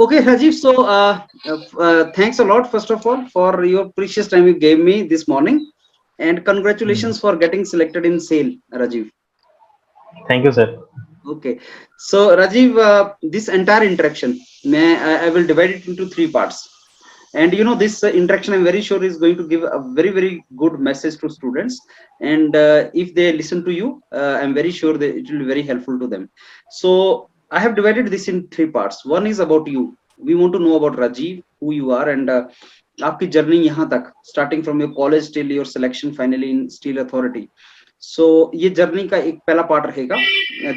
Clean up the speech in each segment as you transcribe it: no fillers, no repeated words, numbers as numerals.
Okay, Rajiv. So, thanks a lot, first of all, for your precious time you gave me this morning, and Hmm. congratulations for getting selected in SAIL, Rajiv. Thank you, sir. Okay, so Rajiv, this entire interaction, I will divide it into three parts. And this interaction, I'm very sure, is going to give a very, very good message to students. And if they listen to you, I'm very sure that it will be very helpful to them. So I have divided this in three parts. One is about you. We want to know about Rajiv, who you are, and आपकी journey यहाँ तक, starting from your college till your selection finally in steel authority. So ये journey का एक पहला part रहेगा,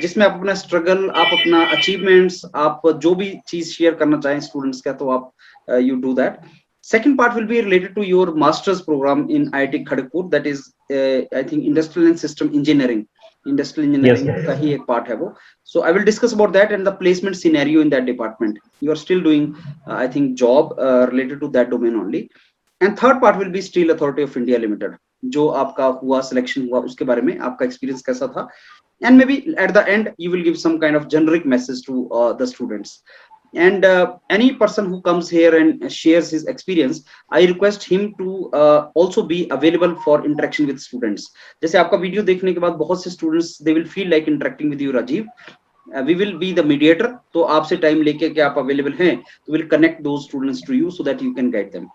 जिसमें आप अपना स्ट्रगल, आप अपना अचीवमेंट्स, आप जो भी चीज शेयर करना चाहें स्टूडेंट्स का, तो आप you do that. Second part will be related to your master's program in IIT Kharagpur, that is I think industrial and system engineering. Industrial Yes, engineering sir. का ही एक part है वो. So I will discuss about that and the placement scenario in that department. You are still doing I think job related to that domain only. And third part will be Steel Authority of India Limited, जो आपका हुआ selection हुआ उसके बारे में आपका experience कैसा था. And maybe at the end you will give some kind of generic message to the students. And any person who comes here and shares his experience, I request him to also be available for interaction with students. जैसे आपका video देखने के बाद बहुत से students they will feel like interacting with you, Rajiv. We will be the mediator. तो आपसे time लेके कि आप available हैं, तो will connect those students to you so that you can guide them.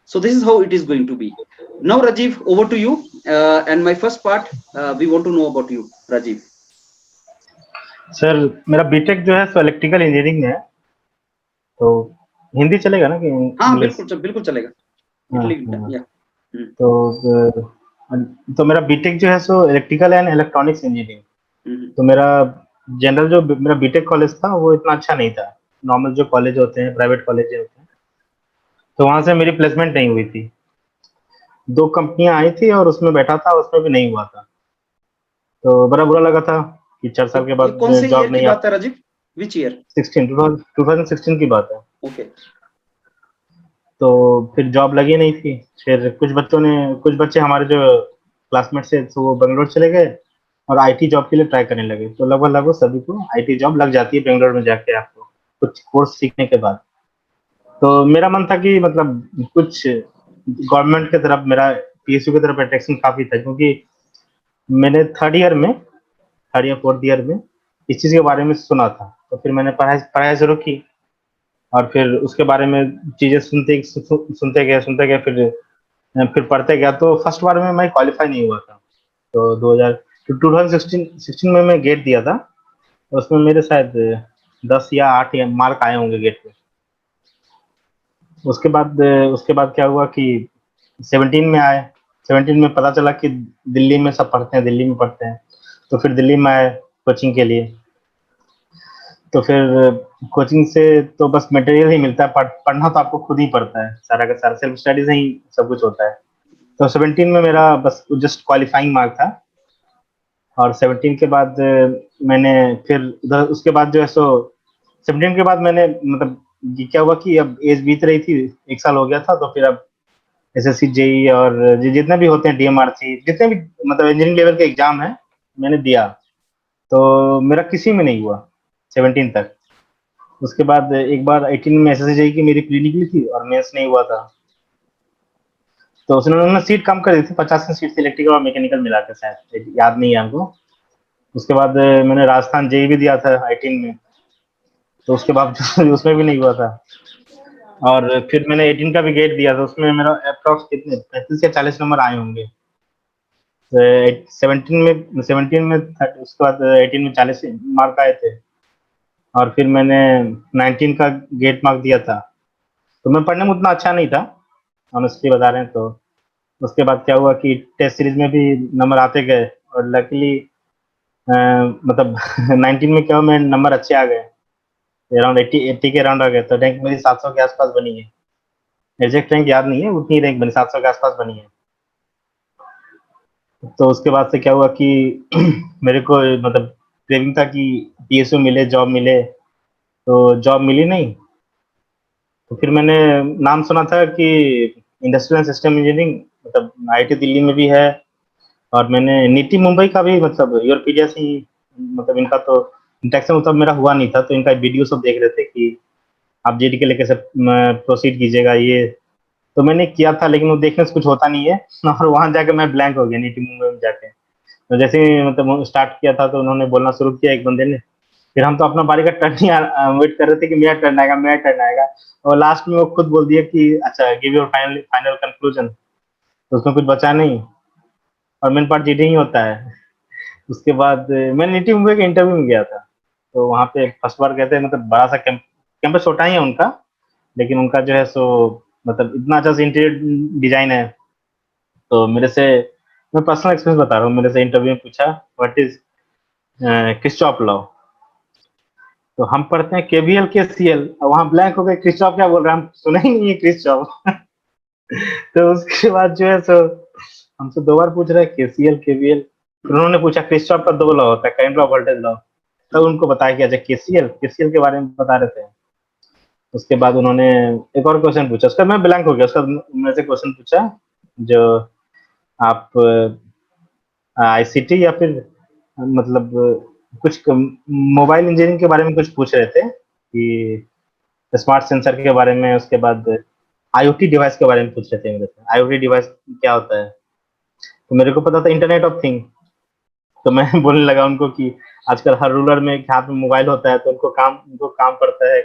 So this is how it is going to be. Now, Rajiv, over to you. And my first part, we want to know about you, Rajiv. Sir मेरा BTech जो है सो electrical engineering में है, तो हिंदी चलेगा ना कि हाँ, इंग्लिश? बिल्कुल चलेगा. हाँ Italy, हाँ. yeah. हम्म, तो तो मेरा बीटेक जो है सो electrical and electronics engineering. Hmm, तो मेरा जनरल जो मेरा बीटेक कॉलेज था वो इतना अच्छा नहीं था. नॉर्मल जो कॉलेज होते हैं, प्राइवेट कॉलेज होते हैं, तो वहाँ से मेरी प्लेसमेंट नहीं हुई थी. 2 कंपनियाँ आई थी और उसमें बैठा था, उसमें भी नहीं हुआ था. तो बड़ा बुरा लगा था कि 4 साल के ये बाद कौन से ईयर जॉब की नहीं आ. बात है, राजीव? Which year? 2016 की बात है. ओके. तो फिर जॉब लगी नहीं थी. फिर कुछ बच्चे हमारे जो क्लासमेट से, तो वो बेंगलोर चले गए और आईटी जॉब के लिए ट्राई करने लगे. तो लगभग लगभग सभी को आईटी जॉब लग जाती है बेंगलोर में जाके, आपको कुछ कोर्स सीखने के बाद. तो मेरा मन था कि मतलब कुछ गवर्नमेंट की तरफ, मेरा पीएसयू की तरफ अट्रैक्शन काफी था, क्योंकि मैंने थर्ड या फोर्थ ईयर में इस चीज के बारे में सुना था. तो फिर मैंने पढ़ाई पढ़ाई शुरू की और फिर उसके बारे में चीजें सुनते गए, फिर पढ़ते गया. तो फर्स्ट बार में मैं क्वालिफाई नहीं हुआ था. तो 2016 में मैं गेट दिया था. तो उसमें मेरे शायद 10 या 8 या मार्क आए होंगे गेट में. उसके बाद क्या हुआ कि 17 में आए. 17 में पता चला कि दिल्ली में सब पढ़ते हैं, दिल्ली में पढ़ते हैं. तो फिर दिल्ली में आए कोचिंग के लिए. तो फिर कोचिंग से तो बस मटेरियल ही मिलता है, पढ़ना तो आपको खुद ही पड़ता है. सारा का सारा सेल्फ स्टडी से ही सब कुछ होता है. तो 17 में मेरा बस जस्ट क्वालिफाइंग मार्क था. और 17 के बाद मैंने फिर उधर, उसके बाद जो है सो 17 के बाद मैंने मतलब ये क्या हुआ कि अब एज बीत रही थी, 1 साल हो गया था. तो फिर अब एसएससी जेई और जितने भी होते हैं डीएमआरसी, जितने भी मतलब इंजीनियरिंग लेवल के एग्जाम है, मैंने दिया. तो मेरा किसी में नहीं हुआ 17 तक. उसके बाद एक बार 18 में एसएससी जेई की मेरी प्री निकली थी और मेंस नहीं हुआ था. तो उसने उन्होंने सीट कम कर दी थी, 50 सीट थी इलेक्ट्रिकल और मैकेनिकल मिला के, शायद याद नहीं है हमको. उसके बाद मैंने राजस्थान जेई भी दिया था 18 में. तो उसके बाद उसमें भी नहीं हुआ था. और फिर मैंने 18 का भी गेट दिया था, उसमें मेरा अप्रॉक्स कितने 35 या 40 नंबर आए होंगे. 17 में उसके बाद 18 में 40 मार्क आए थे. और फिर मैंने 19 का गेट मार्क दिया था. तो मैं पढ़ने में उतना अच्छा नहीं था, ऑनेस्टली बता रहे हैं. तो उसके बाद क्या हुआ कि टेस्ट सीरीज में भी नंबर आते गए और लकीली मतलब 19 में क्या हुआ, मेरे नंबर अच्छे आ गए, अराउंड 80 के अराउंड आ गए. तो रैंक मेरी 700 के आसपास बनी है. एग्जैक्ट रैंक याद नहीं है, उतनी रैंक बनी, 700 के आसपास बनी है. तो उसके बाद से क्या हुआ कि मेरे को मतलब क्रेविंग था कि पीएसयू मिले, जॉब मिले. तो जॉब मिली नहीं. तो फिर मैंने नाम सुना था कि इंडस्ट्रियल एंड सिस्टम इंजीनियरिंग मतलब आईटी दिल्ली में भी है. और मैंने नीति मुंबई का भी मतलब यूरोपीडिया से ही मतलब इनका तो इंटरेक्शन मतलब मेरा हुआ नहीं था. तो इनका वीडियो सब देख रहे थे कि आप जीडी के लिए कैसे प्रोसीड कीजिएगा ये। तो मैंने किया था, लेकिन वो देखने से कुछ होता नहीं है और वहां जाके मैं ब्लैंक हो गया नीति मुंबई में जाके। तो जैसे ही मतलब स्टार्ट किया था तो उन्होंने बोलना शुरू किया एक बंदे ने, फिर हम तो अपना बारी का टर्न ही वेट कर रहे थे कि मेरा टर्न आएगा, मेरा टर्न आएगा। और लास्ट में वो खुद बोल दिया कि अच्छा give your final final conclusion, तो उसमें कुछ बचा नहीं और मेन पार्ट चीटिंग ही होता है। उसके बाद मैं नीति मुंबई के इंटरव्यू में गया था, तो वहाँ पे फर्स्ट बार गए थे। मतलब बड़ा सा कैंपस छोटा ही है उनका, लेकिन उनका जो है सो मतलब इतना अच्छा से इंटीरियर डिजाइन है। तो मेरे से, मैं पर्सनल एक्सपीरियंस बता रहा हूँ, मेरे से इंटरव्यू में पूछा व्हाट इज क्रिस्टॉफ लॉ। तो हम पढ़ते हैं केवीएल के सीएल, वहां ब्लैंक हो गए, क्रिस्टॉफ क्या बोल रहा है, हम सुना ही नहीं है क्रिस्टॉफ। तो उसके बाद जो है सो हमसे दो बार पूछ रहे हैं केसीएल केवीएल, फिर उन्होंने पूछा क्रिस्टॉफ का दो लॉ होता है, करंट लॉ वोल्टेज लॉ। तब उनको बताया कि अच्छा केसीएल केसीएल के बारे में बता रहे थे। उसके बाद उन्होंने एक और क्वेश्चन पूछा, उसका मैं ब्लैंक हो गया। उसका मेरे से क्वेश्चन पूछा जो आप आईसीटी या फिर मतलब कुछ मोबाइल इंजीनियरिंग के बारे में कुछ पूछ रहे थे कि स्मार्ट सेंसर के बारे में। उसके बाद आईओटी डिवाइस के बारे में पूछ रहे थे मेरे से, आईओटी डिवाइस क्या होता है। तो मेरे को पता था इंटरनेट ऑफ थिंग। तो मैं बोलने लगा उनको कि आजकल हर रूलर में हाथ में मोबाइल होता है, तो उनको काम पड़ता है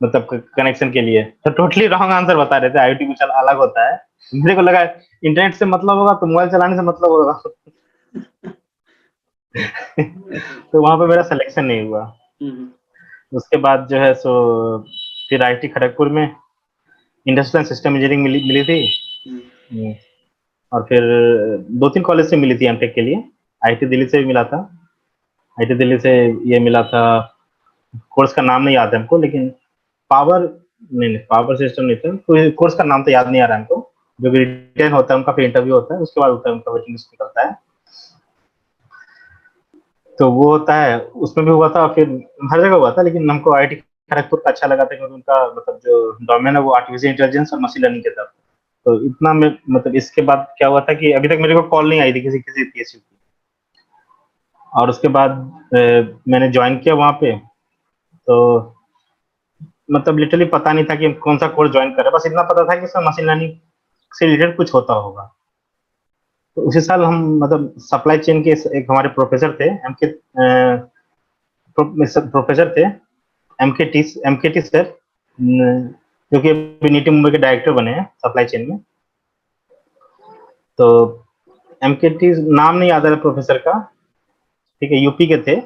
मतलब कनेक्शन के लिए। तो टोटली रॉन्ग आंसर बता रहे थे, आईओटी कुछ अलग होता है। मेरे को लगा इंटरनेट से मतलब होगा तो मोबाइल चलाने से मतलब होगा। तो वहां पे मेरा सिलेक्शन नहीं हुआ। उसके बाद जो है सो फिर आईटी खड़गपुर में इंडस्ट्रियल सिस्टम इंजीनियरिंग मिली थी। और फिर दो तीन कॉलेज से मिली थी एमटेक के लिए। आईटी दिल्ली से भी मिला था, आईटी दिल्ली से ये मिला था। कोर्स का नाम नहीं याद है हमको, लेकिन पावर नहीं, पावर सिस्टम नहीं था, कोई कोर्स का नाम तो याद नहीं आ रहा है हमको। जो भी रिटर्न होता है उनका, फिर इंटरव्यू होता है, उसके बाद होता है उनका वेटिंग लिस्ट निकलता है। तो वो होता है, उसमें भी हुआ था, फिर हर जगह हुआ था, लेकिन हमको आईटी खड़गपुर का अच्छा लगा था क्योंकि उनका मतलब जो डोमेन है वो आर्टिफिशियल इंटेलिजेंस और मशीन लर्निंग के तरफ। तो इतना में मतलब इसके बाद क्या हुआ था कि अभी तक मेरे को कॉल नहीं आई थी किसी किसी पीएसयू की। और उसके बाद मैंने ज्वाइन किया वहां पे। तो मतलब लिटरली पता नहीं था कि कौन सा कोर्स ज्वाइन कर रहा है, बस इतना पता था कि इसमें मशीन लर्निंग से रिलेटेड कुछ होता होगा। तो उसी साल हम मतलब सप्लाई चेन के एक हमारे प्रोफेसर थे, एमके प्रोफेसर थे, एमके टी सर, जो कि अभी नीति मुंबई के डायरेक्टर बने हैं सप्लाई चेन में। तो एमकेटी नाम नहीं याद आ रहा प्रोफेसर का, ठीक है, यूपी के थे।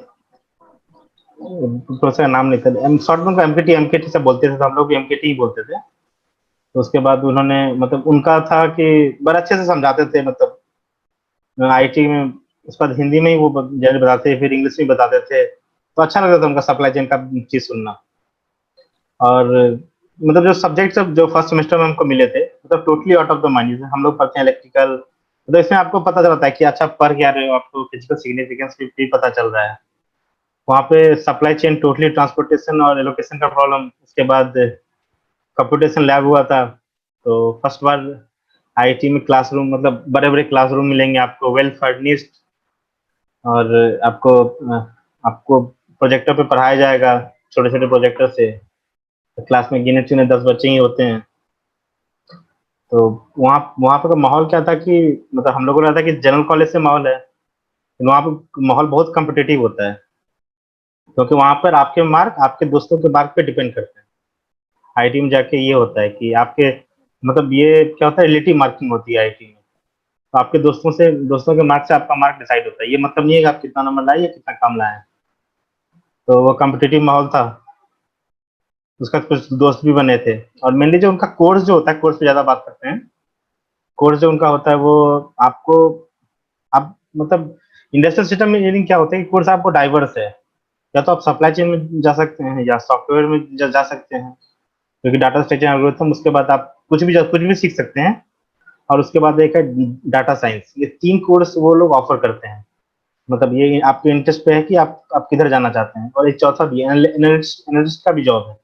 प्रोफेसर का नाम नहीं था, शॉर्ट में एमकेटी एमकेटी से बोलते थे, तो हम लोग भी एमकेटी ही बोलते थे। तो उसके बाद उन्होंने मतलब उनका था कि बड़ा अच्छे से समझाते थे, मतलब आईटी में। उसके बाद हिंदी में ही वो जल्दी बताते थे, फिर इंग्लिश में बताते थे, तो अच्छा लगता था उनका सप्लाई चेन का चीज सुनना। और मतलब जो सब्जेक्ट सब जो फर्स्ट सेमेस्टर में हमको मिले थे, मतलब totally out of the mind. हम लोग पढ़ते हैं इलेक्ट्रिकल, तो इसमें आपको पता चलता है कि अच्छा पढ़ क्या रहे हो, आपको फिजिकल सिग्निफिकेंस भी पता चल रहा है। वहाँ पे सप्लाई चेन टोटली ट्रांसपोर्टेशन और एलोकेशन का प्रॉब्लम। उसके बाद कंप्यूटेशन लैब हुआ था। तो फर्स्ट बार आईटी में क्लासरूम, मतलब बड़े बड़े क्लासरूम मिलेंगे आपको, वेल फर्निश्ड। और आपको प्रोजेक्टर पे पढ़ाया जाएगा, छोटे छोटे प्रोजेक्टर से। तो क्लास में गिने चुने 10 बच्चे ही होते हैं। तो वहाँ वहाँ पे का माहौल क्या था कि मतलब हम लोगों को लगा था कि जनरल कॉलेज से माहौल है, लेकिन वहाँ पे माहौल बहुत कम्पिटिटिव होता है, क्योंकि वहाँ पर आपके मार्क आपके दोस्तों के मार्क पे डिपेंड करते हैं। आईटी में जाके ये होता है कि आपके मतलब ये क्या होता है, रिलेटिव मार्किंग होती है आईटी में। तो आपके दोस्तों के मार्क से आपका मार्क डिसाइड होता है। ये मतलब नहीं है कि आप कितना नंबर लाए या कितना कम लाए। तो वो कम्पिटिटिव माहौल था। उसका कुछ दोस्त भी बने थे। और मेनली जो उनका कोर्स जो होता है, कोर्स पे ज्यादा बात करते हैं। कोर्स जो उनका होता है वो आपको, आप मतलब इंडस्ट्रियल सिस्टम इंजीनियरिंग क्या होता है कि कोर्स आपको डाइवर्स है। या तो आप सप्लाई चेन में जा सकते हैं या सॉफ्टवेयर में जा सकते हैं, क्योंकि डाटा स्ट्रक्चर एल्गोरिथम। उसके बाद आप कुछ भी सीख सकते हैं। और उसके बाद एक है डाटा साइंस। ये 3 कोर्स वो लोग ऑफर करते हैं। मतलब ये आपके इंटरेस्ट पे है कि आप किधर जाना चाहते हैं। और एक चौथा भी एनालिस्ट एनालिस्ट का भी जॉब है,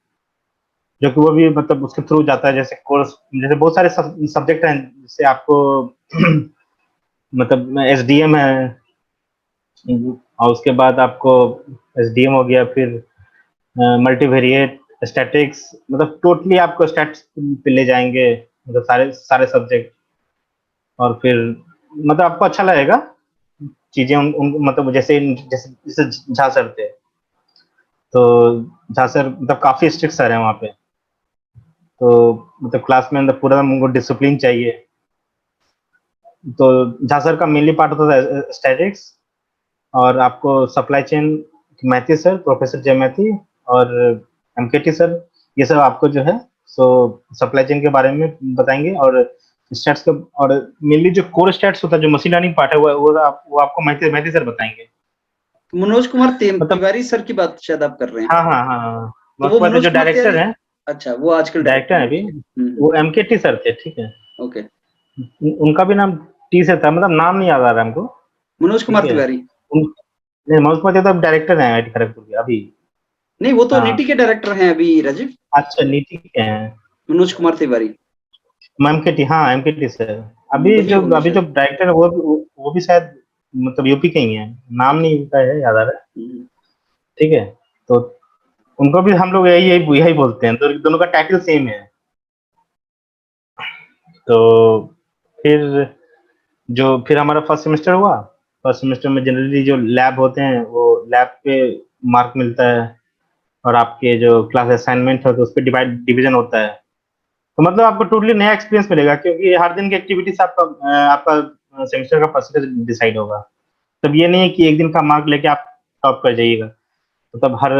जो कि वो भी मतलब उसके थ्रू जाता है। जैसे कोर्स, जैसे बहुत सारे सब्जेक्ट हैं जिससे आपको मतलब एसडीएम है, और उसके बाद आपको एसडीएम हो गया, फिर मल्टीवेरिएट, स्टैटिक्स, मतलब टोटली आपको स्टैट्स पे ले जाएंगे, मतलब सारे सारे सब्जेक्ट। और फिर मतलब आपको अच्छा लगेगा चीजें उन मतलब जैसे जैसे जैसे झा सर थे, तो झा सर मतलब काफी स्ट्रिक्ट सर है वहाँ पे। तो मतलब क्लास में मतलब पूरा उनको डिसिप्लिन चाहिए। तो झा सर का मेनली पार्ट होता है स्टैटिक्स, और आपको सप्लाई चेन मैथी सर, प्रोफेसर जय मैथी और एमकेटी सर, ये सब आपको जो है सो सप्लाई चेन के बारे में बताएंगे। और स्टैट्स का, और मेनली जो कोर स्टैट्स होता है, जो मशीन लर्निंग पार्ट है, वो आपको मैथी मैथी सर बताएंगे। मनोज कुमार मतलब तिवारी सर की बात शायद आप कर रहे हैं। हाँ हाँ हाँ हाँ। तो वो उसके बाद मनोज जो कुमार डायरेक्टर तिवारी, हैं, अच्छा वो आजकल डायरेक्टर डायरेक्टर है हैं अभी, उसके। वो एमकेटी सर थे, ठीक है। ओके। उनका भी नाम टी से था, मतलब नाम नहीं याद आ रहा हमको। मनोज ठीक कुमार है। तिवारी। नहीं, मनोज कुमार तो डायरेक्टर हैं आईटी खड़गपुर के अभी। नहीं, वो तो नीति हाँ, के डायरेक्टर हैं अभी राजीव। अच्छा नीति के हैं। मनोज कुमार तिवारी। एमकेटी, हाँ एमकेटी सर। अभी वही होंगे जो शायद। डायरेक्टर है वो भी शायद मतलब यूपी के ही हैं। नाम ओके। नहीं उनका है याद आ रहा है। ठीक है। तो उनको भी हम लोग यही यही यही बोलते हैं, तो दोनों का टाइटल सेम है। तो फिर फिर हमारा फर्स्ट सेमेस्टर हुआ। फर्स्ट सेमेस्टर में जनरली जो लैब होते हैं वो लैब पे मार्क मिलता है, और आपके जो क्लास असाइनमेंट है तो उस पर डिवीजन होता है। तो मतलब आपको टोटली नया एक्सपीरियंस मिलेगा, क्योंकि हर दिन की एक्टिविटी से आपका सेमेस्टर का परसेंटेज डिसाइड होगा। तब ये नहीं है कि एक दिन का मार्क लेके आप टॉप कर जाइएगा। तो तब हर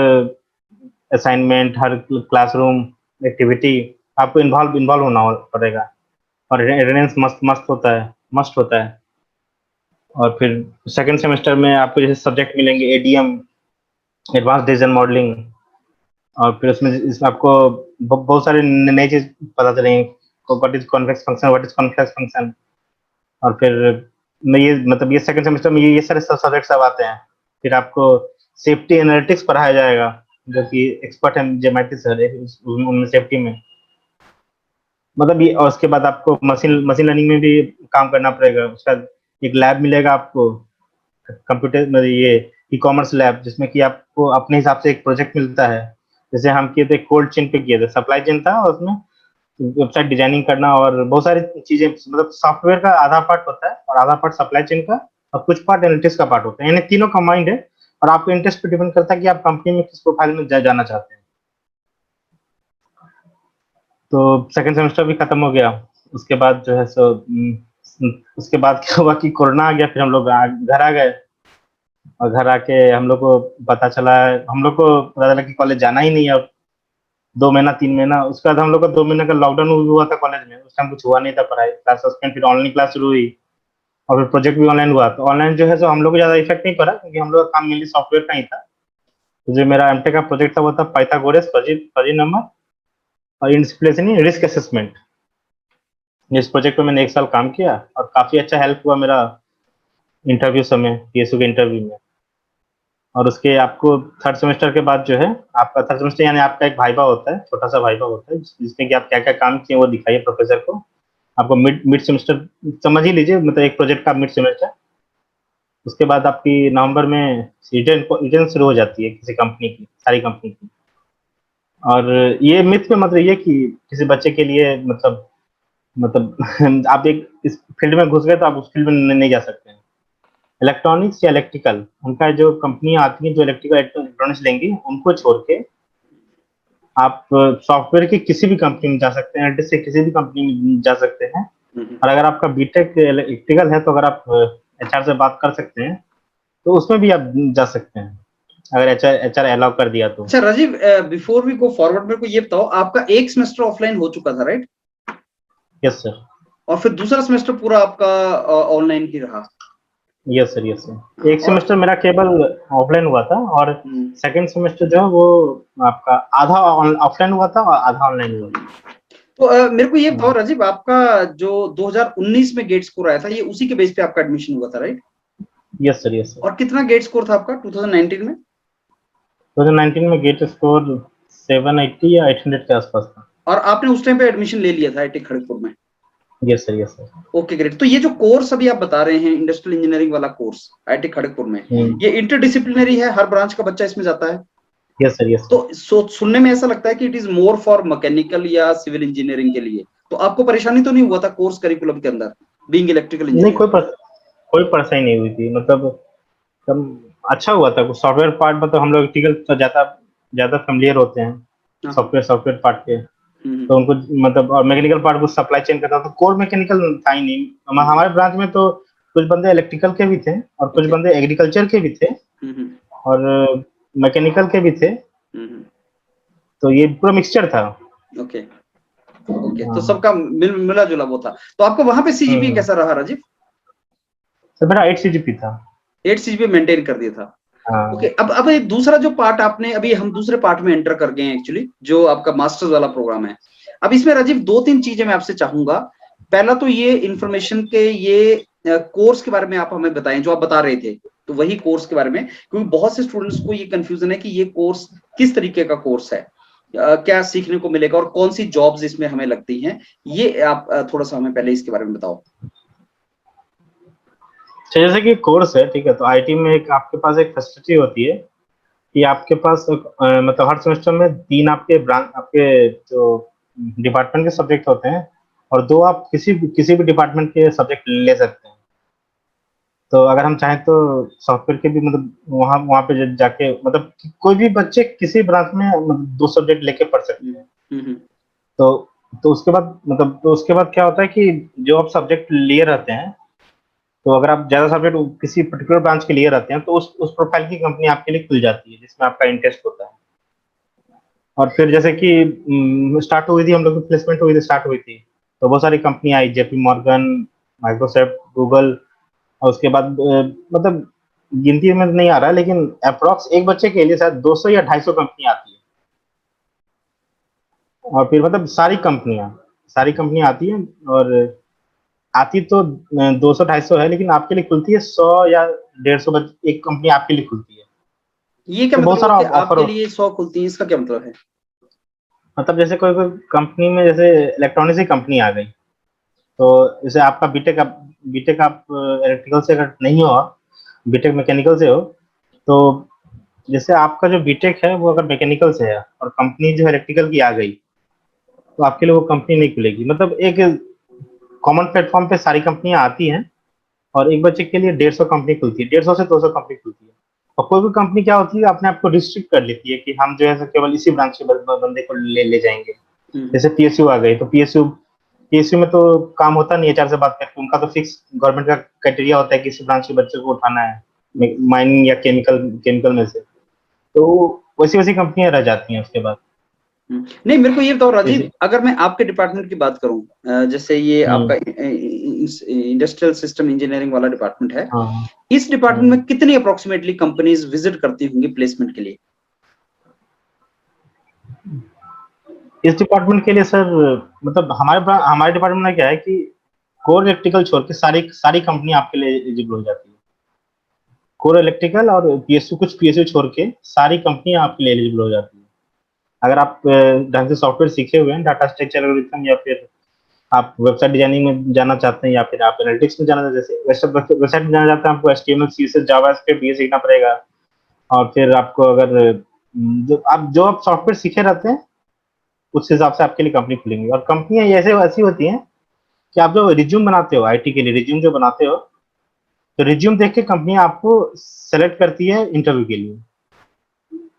असाइनमेंट, हर क्लासरूम एक्टिविटी आपको इन्वॉल्व होना पड़ेगा। और अटेंडेंस मस्त मस्त होता है, मस्ट होता है। और फिर सेकंड सेमेस्टर में आपको जैसे सब्जेक्ट मिलेंगे एडीएम, एडवांस डिसीजन मॉडलिंग। और फिर इसमें आपको बहुत सारे नई चीज पता चलेंगे, what is convex function, what is convex function. और फिर मैं ये मतलब ये सेकंड सेमेस्टर में ये सारे सब्जेक्ट सब आते हैं। फिर आपको सेफ्टी एनालिटिक्स पढ़ाया जाएगा, जो कि एक्सपर्ट है जेमैटी सर उनमें सेफ्टी में। मतलब ये, और उसके बाद आपको मशीन मशीन लर्निंग में भी काम करना पड़ेगा। उसका एक लैब मिलेगा आपको, कंप्यूटर मतलब ये ई कॉमर्स लैब, जिसमें कि आपको अपने हिसाब से एक प्रोजेक्ट मिलता है। जैसे हम किए थे कोल्ड चेन पे, किए थे सप्लाई चेन था, और उसमें वेबसाइट डिजाइनिंग करना और बहुत सारी चीजें, मतलब सॉफ्टवेयर का आधा पार्ट होता है और आधा पार्ट सप्लाई चेन का, और कुछ पार्ट एनालिटिक्स का पार्ट होता है, यानी तीनों कंबाइंड है। और आपके इंटरेस्ट पे डिपेंड करता है कि आप कंपनी में किस प्रोफाइल में जाना चाहते हैं। तो सेकंड सेमेस्टर भी खत्म हो गया। उसके बाद जो है सो उसके बाद क्या हुआ कि कोरोना आ गया, फिर हम लोग घर आ गए। और घर आके हम लोग को पता चला, हम लोग को पता चला कि कॉलेज जाना ही नहीं है अब 2 महीना 3 महीना। उसके बाद हम लोग का 2 महीने का लॉकडाउन हुआ था कॉलेज में। उस टाइम कुछ हुआ नहीं था, पढ़ाई क्लास सस्पेंड, फिर ऑनलाइन क्लास शुरू हुई। और फिर प्रोजेक्ट भी ऑनलाइन हुआ। तो ऑनलाइन जो है सो हम लोग को ज्यादा इफेक्ट नहीं पड़ा, क्योंकि हम लोग का काम मेनली सॉफ्टवेयर का ही था। तो जो मेरा एमटेक का प्रोजेक्ट था वो था पाइथागोरस फजी नंबर और इंडिसिप्लिसिटी रिस्क असेसमेंट। इस प्रोजेक्ट पे मैंने 1 साल काम किया, और काफी अच्छा हेल्प हुआ मेरा इंटरव्यू समय, पीएसयू के इंटरव्यू में। और उसके आपको थर्ड सेमेस्टर के बाद जो है, आपका थर्ड सेमेस्टर यानी आपका एक वाइवा होता है, छोटा सा वाइवा होता है, जिसमें कि आप क्या क्या काम किए वो दिखाइए प्रोफेसर को। आपको मिड मिड सेमेस्टर समझ ही लीजिए, मतलब एक प्रोजेक्ट का मिड सेमेस्टर। उसके बाद आपकी नवंबर में रिटर्न शुरू हो जाती है किसी कंपनी की, सारी कंपनी की। और ये मिथ में मतलब ये कि किसी बच्चे के लिए मतलब आप एक इस फील्ड में घुस गए तो आप उस फील्ड में नहीं जा सकते हैं। इलेक्ट्रॉनिक्स या इलेक्ट्रिकल, उनका जो कंपनियां आती हैं जो इलेक्ट्रिकल इलेक्ट्रॉनिक्स लेंगी, उनको छोड़ के आप सॉफ्टवेयर की किसी भी कंपनी में जा सकते हैं, से किसी भी कंपनी में जा सकते हैं। और अगर आपका बीटेक इलेक्ट्रिकल है, तो अगर आप एचआर से बात कर सकते हैं, तो उसमें भी आप जा सकते हैं, अगर एचआर अलाउ कर दिया तो। अच्छा Rajiv, before we go forward मेरे को ये बताओ, आपका एक सेमेस्टर ऑफलाइन हो चुका था राइट? Yes sir. और फिर दूसरा सेमेस्टर पूरा आपका ऑनलाइन ही रहा? Yes sir, yes sir. एक और सेमेस्टर मेरा केवल ऑफलाइन हुआ था, और सेकंड सेमेस्टर जो है वो आपका आधा ऑफलाइन हुआ था और आधा ऑनलाइन हुआ था। तो मेरे को ये बताओ हाँ। राजीव, आपका जो 2019 में गेट स्कोर आया था, ये उसी के बेस पे आपका एडमिशन हुआ था right? Yes sir, yes sir. और कितना गेट स्कोर था आपका 2019 में? 2019 में गेट स्कोर 780 या 800 के आसपास था। और आपने उस टाइम पे एडमिशन ले लिया था आईटी खड़गपुर में? Yes sir, yes sir. Okay great. तो ये जो कोर्स अभी आप बता रहे हैं, इंडस्ट्रियल इंजीनियरिंग वाला कोर्स आईटी खड़गपुर में, ये इंटरडिसिप्लिनरी है, हर ब्रांच का बच्चा इसमें जाता है? यस सर, यस तो सुनने में ऐसा लगता है कि it is more for mechanical या सिविल इंजीनियरिंग के लिए, तो आपको परेशानी तो नहीं हुआ था कोर्स करिकुलम के अंदर बीइंग इलेक्ट्रिकल नहीं, इंजीनियर? कोई परेशानी नहीं हुई थी, मतलब तब अच्छा हुआ था। कुछ सॉफ्टवेयर पार्ट मतलब हम लोग इलेक्ट्रिकल तो ज्यादा ज्यादा फेमिलियर होते हैं हाँ हाँ। सॉफ्टवेयर पार्ट के, हम्म तो उनको मतलब, और मैकेनिकल पार्ट को सप्लाई चेन करता, तो कोर मैकेनिकल था ही नहीं। हमारे ब्रांच में तो कुछ बंदे इलेक्ट्रिकल के भी थे और कुछ ओके। बंदे एग्रीकल्चर के भी थे हम्म और मैकेनिकल के भी थे, हम्म। तो ये पूरा मिक्सचर था। ओके ओके, तो हाँ। सबका मिला जुला वो था। तो आपको वहां पे सीजीपीए हम्म। कैसा रहा राजीव? सर मेरा 8 CGP था। 8 सीजीपीए मेंटेन कर दिया था। ओके, हाँ। अब एक दूसरा जो पार्ट आपने, अभी हम दूसरे पार्ट में एंटर कर गए हैं एक्चुअली, जो आपका मास्टर्स वाला प्रोग्राम है। अब इसमें राजीव दो तीन चीजें मैं आपसे चाहूंगा। पहला तो ये इंफॉर्मेशन के ये कोर्स के बारे में आप हमें बताएं जो आप बता रहे थे, तो वही कोर्स के बारे में, क्योंकि बहुत से स्टूडेंट्स को ये कंफ्यूजन है कि ये कोर्स किस तरीके का कोर्स है, क्या सीखने को मिलेगा और कौन सी जॉब्स इसमें हमें लगती हैं। ये आप थोड़ा सा हमें पहले इसके बारे में बताओ। तो जैसे कि कोर्स है, ठीक है, तो आईटी में एक आपके पास एक फैसिलिटी होती है कि आपके पास मतलब हर सेमेस्टर में 3 आपके ब्रांच, आपके जो डिपार्टमेंट के सब्जेक्ट होते हैं, और 2 आप किसी भी डिपार्टमेंट के सब्जेक्ट ले सकते हैं। तो अगर हम चाहें तो सॉफ्टवेयर के भी मतलब वहाँ वहाँ पे जाके मतलब कोई भी बच्चे किसी ब्रांच में मतलब 2 सब्जेक्ट लेके पढ़ सकते हैं। हम्म। तो उसके बाद मतलब तो उसके बाद क्या होता है कि जो आप सब्जेक्ट लिए रहते हैं, तो अगर आप ज्यादा सब्जेक्ट किसी पर्टिकुलर ब्रांच के लिए रहते हैं, तो उस प्रोफाइल की कंपनी आपके लिए खुल जाती है जिसमें आपका इंटरेस्ट होता है। और फिर जैसे कि स्टार्ट हुई थी, हम लोग की प्लेसमेंट हुई थी, स्टार्ट हुई थी, तो बहुत सारी कंपनी आई, जेपी मॉर्गन, माइक्रोसॉफ्ट, गूगल, और उसके बाद मतलब गिनती में नहीं आ रहा है, लेकिन अप्रोक्स एक बच्चे के लिए शायद 200 या 250 कंपनी आती है। और फिर मतलब सारी कंपनियां आती हैं, और आती तो 200-250 है, लेकिन आपके लिए खुलती है 100 या 150 एक कंपनी आपके लिए खुलती है। ये क्या तो बहुत मतलब हुआ सारा कि ऑफर आपके हो, लिए 100 खुलती है, इसका क्या मतलब है? मतलब जैसे कोई कोई कंपनी में जैसे इलेक्ट्रॉनिक्स की कंपनी आ गई, तो जैसे आपका बीटेक आप इलेक्ट्रिकल से अगर नहीं हो, बीटेक मैकेनिकल से हो, तो जैसे आपका जो बीटेक है वो अगर मैकेनिकल से है और कंपनी जो है इलेक्ट्रिकल की आ गई, तो आपके लिए वो कंपनी नहीं खुलेगी। मतलब एक कॉमन प्लेटफॉर्म पे सारी कंपनियां आती हैं, और एक बच्चे के लिए 150 कंपनी खुलती है, 150 से 200 कंपनी खुलती है। और कोई भी कंपनी क्या होती है, अपने आप को रिस्ट्रिक्ट कर लेती है कि हम जो है केवल इसी ब्रांच के बंदे को ले जाएंगे। हम्म जैसे पीएसयू आ गई, तो पीएसयू में तो काम होता नहीं, एचआर से बात करके उनका तो फिक्स गवर्नमेंट का क्राइटेरिया होता है कि इस ब्रांच के बच्चे को उठाना है माइनिंग या केमिकल में से, तो वैसी वैसी कंपनियां रह जाती हैं उसके बाद। नहीं, मेरे को ये बताओ राजीव, जैसे अगर मैं आपके डिपार्टमेंट की बात करूं, जैसे ये आपका हम्म। इंडस्ट्रियल सिस्टम इंजीनियरिंग वाला डिपार्टमेंट है, हाँ। इस डिपार्टमेंट हम्म। में कितनी अप्रोक्सीमेटली कंपनीज विजिट करती होंगी प्लेसमेंट के लिए? इस डिपार्टमेंट के लिए सर, मतलब हमारे डिपार्टमेंट में क्या है कि कोर इलेक्ट्रिकल छोड़ के सारी सारी कंपनी आपके लिए एलिजिबल हो जाती है। कोर इलेक्ट्रिकल और पीएसयू, कुछ पीएसयू छोड़ के सारी कंपनी आपके लिए एलिजिबल हो जाती है। अगर आप ढंग से सॉफ्टवेयर सीखे हुए हैं, डाटा स्ट्रक्चर एल्गोरिथम, या फिर आप वेबसाइट डिजाइनिंग में जाना चाहते हैं, या फिर आप एनालिटिक्स में जाना चाहते हैं, जैसे वेबसाइट में जाना चाहते हैं, आपको एचटीएमएल सीएसएस जावास्क्रिप्ट ये सीखना पड़ेगा। और फिर आपको अगर जो आप सॉफ्टवेयर सीखे रहते हैं, उस हिसाब से आपके लिए कंपनी खुलेंगी। और कंपनियां ऐसे ऐसी होती हैं कि आप जो रिज्यूम बनाते हो आईटी के लिए, रिज्यूम जो बनाते हो, तो रिज्यूम देख के कंपनियां आपको सेलेक्ट करती है इंटरव्यू के लिए।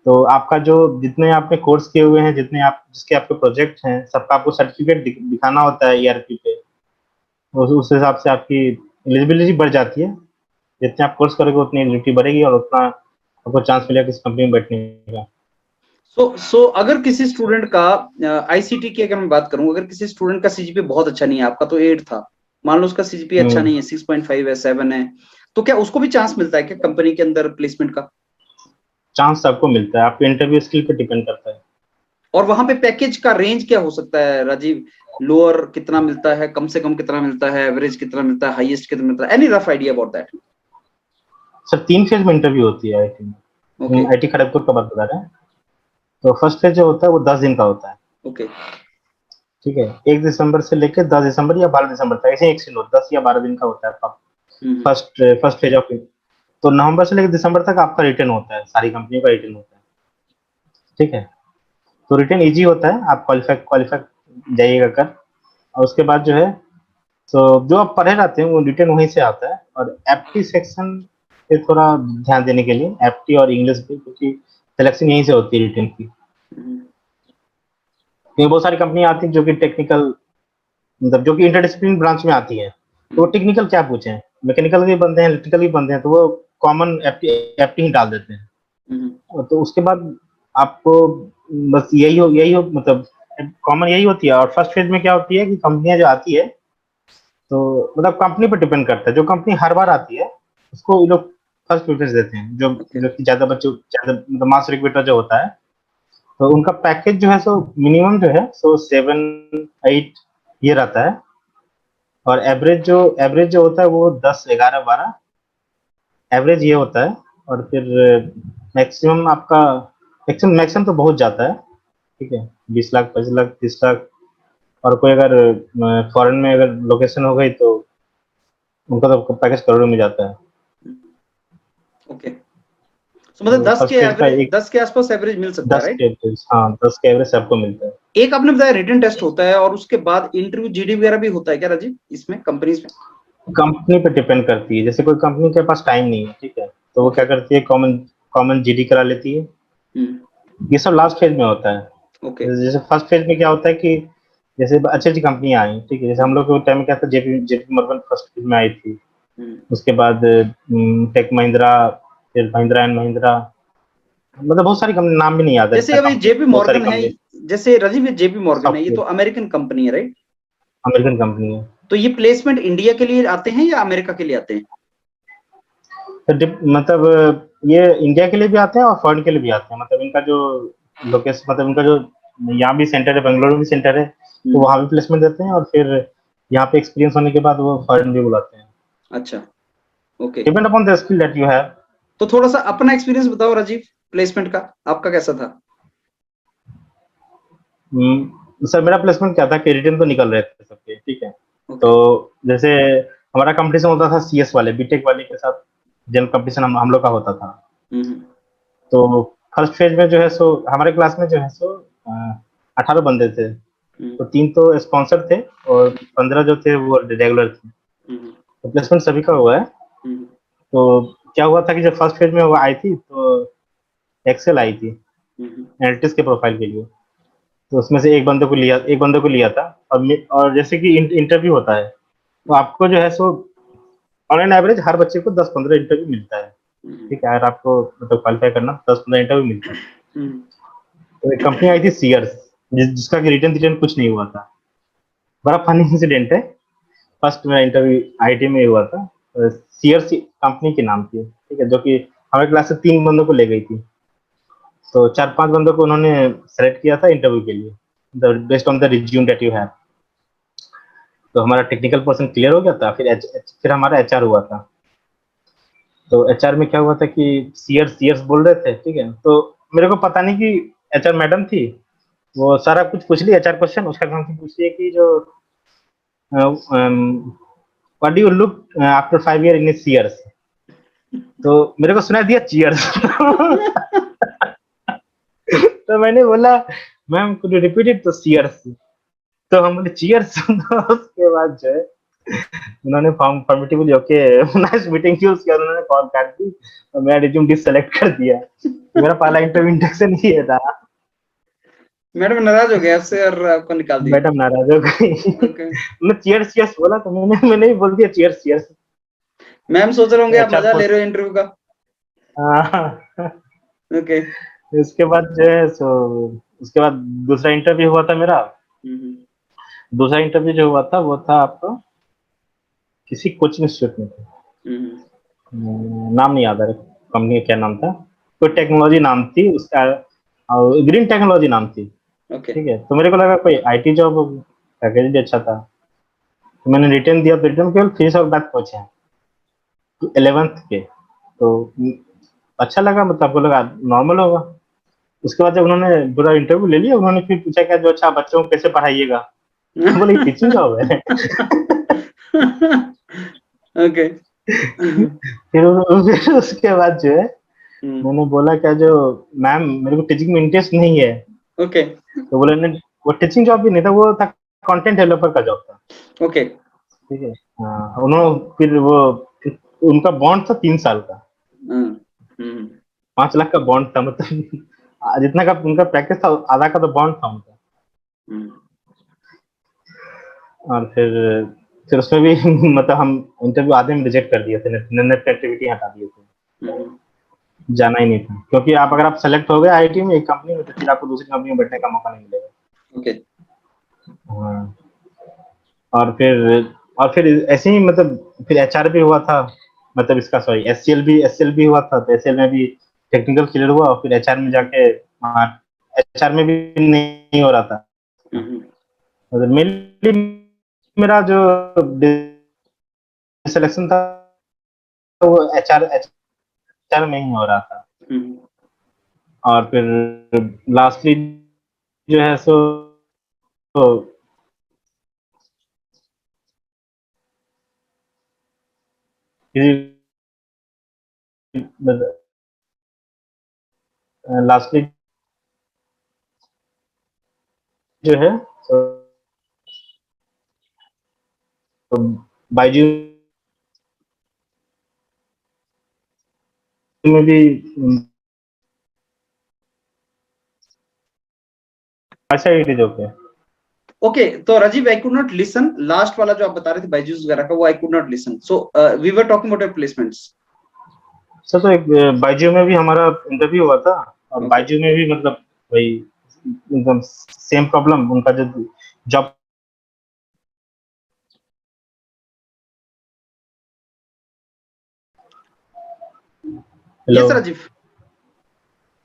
तो आपका जो जितने आपने कोर्स किए हुए हैं, जितने आप जिसके आपके प्रोजेक्ट हैं, सबका आपको सर्टिफिकेट दिखाना होता है ईआरपी पे। उस हिसाब से आपकी एलिजिबिलिटी बढ़ जाती है। जितने आप कोर्स करोगे उतनी एलिजिबिलिटी बढ़ेगी, और उतना आपको चांस मिलेगा किसी कंपनी में बैठने का। सो अगर किसी स्टूडेंट का, आईसीटी की अगर मैं बात करूं, अगर किसी स्टूडेंट का सीजीपीए बहुत अच्छा नहीं है, आपका तो 8 था, मान लो उसका सीजीपीए अच्छा हम्म। नहीं है, 6.5 है, 7 है, तो क्या उसको भी चांस मिलता है क्या कंपनी के अंदर प्लेसमेंट का? चांस सबको मिलता है, आपके इंटरव्यू स्किल पे डिपेंड करता है। और वहां पे पैकेज का रेंज क्या हो सकता है राजीव? लोअर कितना मिलता है, कम से कम कितना मिलता है, एवरेज कितना मिलता है, हाईएस्ट कितना मिलता है? Any rough idea about that? Sir 3 phase में इंटरव्यू होती है आईटी ओके में, आईटी खड़गपुर का बात बता रहे हैं। तो फर्स्ट फेज जो होता है वो 10 दिन का होता है। ओके। ठीक है, 1 दिसंबर से लेकर 10 दिसंबर या 12 दिसंबर तक, ऐसे एक लो 10 या 12 दिन का होता है आपका हम्म। First phase of. तो नवंबर से लेकर दिसंबर तक आपका रिटर्न होता है, सारी कंपनियों का रिटर्न होता है। ठीक है। तो रिटन इजी होता है, आप क्वालिफाई जाइएगा कर, और उसके बाद जो है तो जो आप पढ़े रहते हैं वो रिटन वहीं से आता है। और एप्टी सेक्शन पे थोड़ा ध्यान देने के लिए, एप्टी और इंग्लिश पे, क्योंकि सिलेक्शन यहीं से होती है रिटन की। क्योंकि बहुत सारी कंपनियां आती हैं जो कि टेक्निकल, मतलब जो कि इंटरडिसिप्लिन ब्रांच में आती है, तो वो टेक्निकल क्या पूछे, मैकेनिकल भी बनते हैं, इलेक्ट्रिकल भी बनते हैं, तो वो कॉमन एप्टी एप्टी ही डाल देते हैं। तो उसके बाद आपको बस यही हो मतलब कॉमन यही होती है। और फर्स्ट फेज में क्या होती है कि कंपनियां जो आती है, तो मतलब कंपनी पर डिपेंड करता है, जो कंपनी हर बार आती है उसको ये लोग फर्स्ट प्रेफरेंस देते हैं। जो ओके। जो कि ज्यादा मतलब मास रिक्रूटर जो होता है, तो उनका पैकेज जो है सो मिनिमम जो है सो 7-8 ये रहता है। और एवरेज जो होता है वो 10-11-12 एवरेज ये होता है। और फिर मैक्सिमम आपका मैक्सिमम तो बहुत जाता है, ठीक है, 20 लाख, 25 लाख, 30 लाख। और कोई अगर फॉरेन में अगर लोकेशन हो गई तो उनका तो पैकेज करोड़ों में जाता है। ओके, तो मतलब तो फर्स्ट फेज का एक 10 के आसपास एवरेज मिल सकता है, 10 राइट? के एवरेज, हाँ 10 के एवरेज सबको मिलता है। एक आपने बताया रिटन टेस्ट होता है और उसके बाद इंटरव्यू, जीडी वगैरह भी होता है क्या राजीव इसमें, कंपनीज में? कंपनी पे डिपेंड करती है, जैसे कोई कंपनी के पास टाइम नहीं है, ठीक है, तो वो ओके। क्या करती है, कॉमन कॉमन जीडी करा लेती है। ये सब लास्ट फेज में होता है। ओके। जैसे फर्स्ट फेज में क्या होता है कि जैसे अच्छी अच्छी कंपनियां आई, ठीक है, जैसे हम लोग के टाइम में क्या था, JP JP Morgan first phase में आई थी। उसके बाद टेक महिंद्रा, फिर महिंद्रा एंड महिंद्रा, मतलब बहुत सारी कंपनी, नाम भी नहीं याद है जैसे इतना अभी कंपनी, जेपी बहुत सारी मॉर्गन है, कंपनी। जैसे राजीव ये जेपी मॉर्गन है, ये तो सॉफ्टवेयर, अमेरिकन कंपनी है, राइट? अमेरिकन कंपनी है। तो ये प्लेसमेंट इंडिया के लिए आते हैं या अमेरिका के लिए आते हैं? तो मतलब ये इंडिया के लिए भी आते हैं और फॉरेन के लिए भी आते हैं। मतलब इनका जो लोकेशन, मतलब इनका जो यहाँ भी सेंटर है, बेंगलुरु में भी सेंटर है, तो वहाँ भी प्लेसमेंट देते हैं। और फिर यहाँ पे एक्सपीरियंस होने के बाद वो फॉरेन भी बुलाते हैं। अच्छा। Okay. Depend upon the skill that you have. तो थोड़ा सा अपना एक्सपीरियंस बताओ राजीव, प्लेसमेंट का आपका कैसा था? सर मेरा प्लेसमेंट क्या था कि रिटर्न तो निकल रहे थे सबके, ठीक है। तो ओके। जैसे हमारा कंपटीशन होता था सीएस वाले, बीटेक वाले के साथ, जनरल कंपटीशन हम लोग का होता था। हम्म। तो फर्स्ट फेज में जो है सो हमारे क्लास में जो है सो 18 बंदे थे। तो 3 तो स्पॉन्सर थे और 15 जो थे वो रेगुलर थे। तो प्लेसमेंट सभी का हुआ है। तो क्या हुआ था कि जब फर्स्ट फेज में वो आई थी तो एक्सेल आई थी एनालिटिक्स के प्रोफाइल के लिए। तो उसमें से एक बंदे को लिया था। और जैसे कि इंटरव्यू होता है, तो आपको जो है सो ऑन एन एवरेज हर बच्चे को 10-15 इंटरव्यू मिलता है, ठीक है, अगर आपको मतलब क्वालिफाई करना 10-15 इंटरव्यू मिलता है। तो एक कंपनी आई थी सीयर्स, जिसका कि रिटर्न कुछ नहीं हुआ था। बड़ा फनी इंसिडेंट है। फर्स्ट मेरा इंटरव्यू आईटी में हुआ था, सीयर्स कंपनी के नाम थी, ठीक है, जो कि हमारे क्लास से 3 बंदों को ले गई थी। तो 4-5 बंदों को उन्होंने सेलेक्ट किया था इंटरव्यू के लिए, based on the resume that you have. तो हमारा टेक्निकल पर्सन क्लियर हो गया था, फिर हमारा एचआर हुआ था। तो एचआर में क्या हुआ था कि सीयर्स बोल रहे थे, ठीक है, तो मेरे को पता नहीं कि एचआर मैडम थी, वो सारा कुछ पूछ लिया एचआर क्वेश्चन। उसका काम से पूछ लिया कि जो what do you look after 5 year in years. तो मेरे को सुना दिया चीयर्स। तो मैंने बोला ma'am could you repeat it, तो सीयर्स। तो हम बोले चीयर्स। उसके बाद जो है उन्होंने formatively okay nice meeting you, उसके बाद उन्होंने कॉल काट दी और मेरा रिज्यूम डिससेलेक्ट कर दिया। मेरा पहला इंटरव्यू इंडक्शन ही ये था। मैडम नाराज हो गए आपसे और आपको निकाल दिया? मैडम नाराज हो गई। ओके। मैं चीयर्स चीयर्स बोला तो मैंने भी बोल दिया चीयर्स चीयर्स। मैम सोच रहे होंगे आप अच्छा मजा ले रहे हो इंटरव्यू का। ओके। उसके बाद जो है सो उसके बाद दूसरा इंटरव्यू हुआ था मेरा। दूसरा इंटरव्यू जो हुआ था वो था आपका किसी कोचिंग इंस्टीट्यूट में था। नाम नहीं याद आ रहा कंपनी का क्या नाम था, कोई टेक्नोलॉजी नाम थी उसका, ग्रीन टेक्नोलॉजी नाम थी, ओके। ठीक है। तो मेरे को लगा कोई आईटी जॉब होगी, पैकेज भी अच्छा था। तो मैंने रिटर्न दिया, तो रिटर्न केवल फीस और बैक पहुंचे 11th के। तो अच्छा लगा, मतलब आपको लगा नॉर्मल होगा। उसके बाद जब उन्होंने पूरा इंटरव्यू ले लिया, उन्होंने फिर पूछा क्या जो अच्छा बच्चों को कैसे पढ़ाइएगा। बोले टीचिंग जॉब है। ओके। फिर उसके बाद जो है मैंने बोला क्या जो मैम मेरे को टीचिंग में इंटरेस्ट नहीं है, ओके तो बोले नहीं वो टीचिंग जॉब भी नहीं था, वो था कंटेंट डेवलपर का जॉब था। ओके। ठीक है। हाँ उन्होंने फिर उनका बॉन्ड था 3 साल का, हम्म 5 लाख का बॉन्ड था, मतलब जितना का उनका पैकेज था आधा का तो बॉन्ड था उनका। हम्म और फिर उसमें भी मतलब हम इंटरव्यू आधे में रिजेक्ट कर दिए थे, नेट एक्टिविटी हटा दिए थे, हम्म, जाना ही नहीं था, क्योंकि आप अगर आप सेलेक्ट हो गए आईटी में एक कंपनी में, तो फिर आपको दूसरी कंपनी में बैठने का मौका नहीं मिलेगा। ओके। हाँ। और फिर ऐसे ही मतलब फिर एचआर भी हुआ था, मतलब इसका सॉरी एससीएल भी हुआ था, तो एससीएल में भी टेक्निकल क्लियर हुआ, और फिर एचआर में जाके एचआर में भी नहीं हो रहा था। हम्म, मतलब मेनली मेरा जो सिलेक्शन था वो एचआर में ही हो रहा था। हम्म। और फिर लास्टली जो है सो तो लास्टली जो है तो बाईजू में भी अच्छा ही जो है। ओके तो Rajiv, I could not listen last वाला जो आप बता रहे थे बायजूस वगैरह का, वो I could not listen. So we were talking about your placements. Sir तो एक बाईजू में भी हमारा इंटरव्यू हुआ था, और ओके। बाईजू में भी मतलब वही एकदम सेम प्रॉब्लम, उनका जो job. Hello. Yes Rajiv,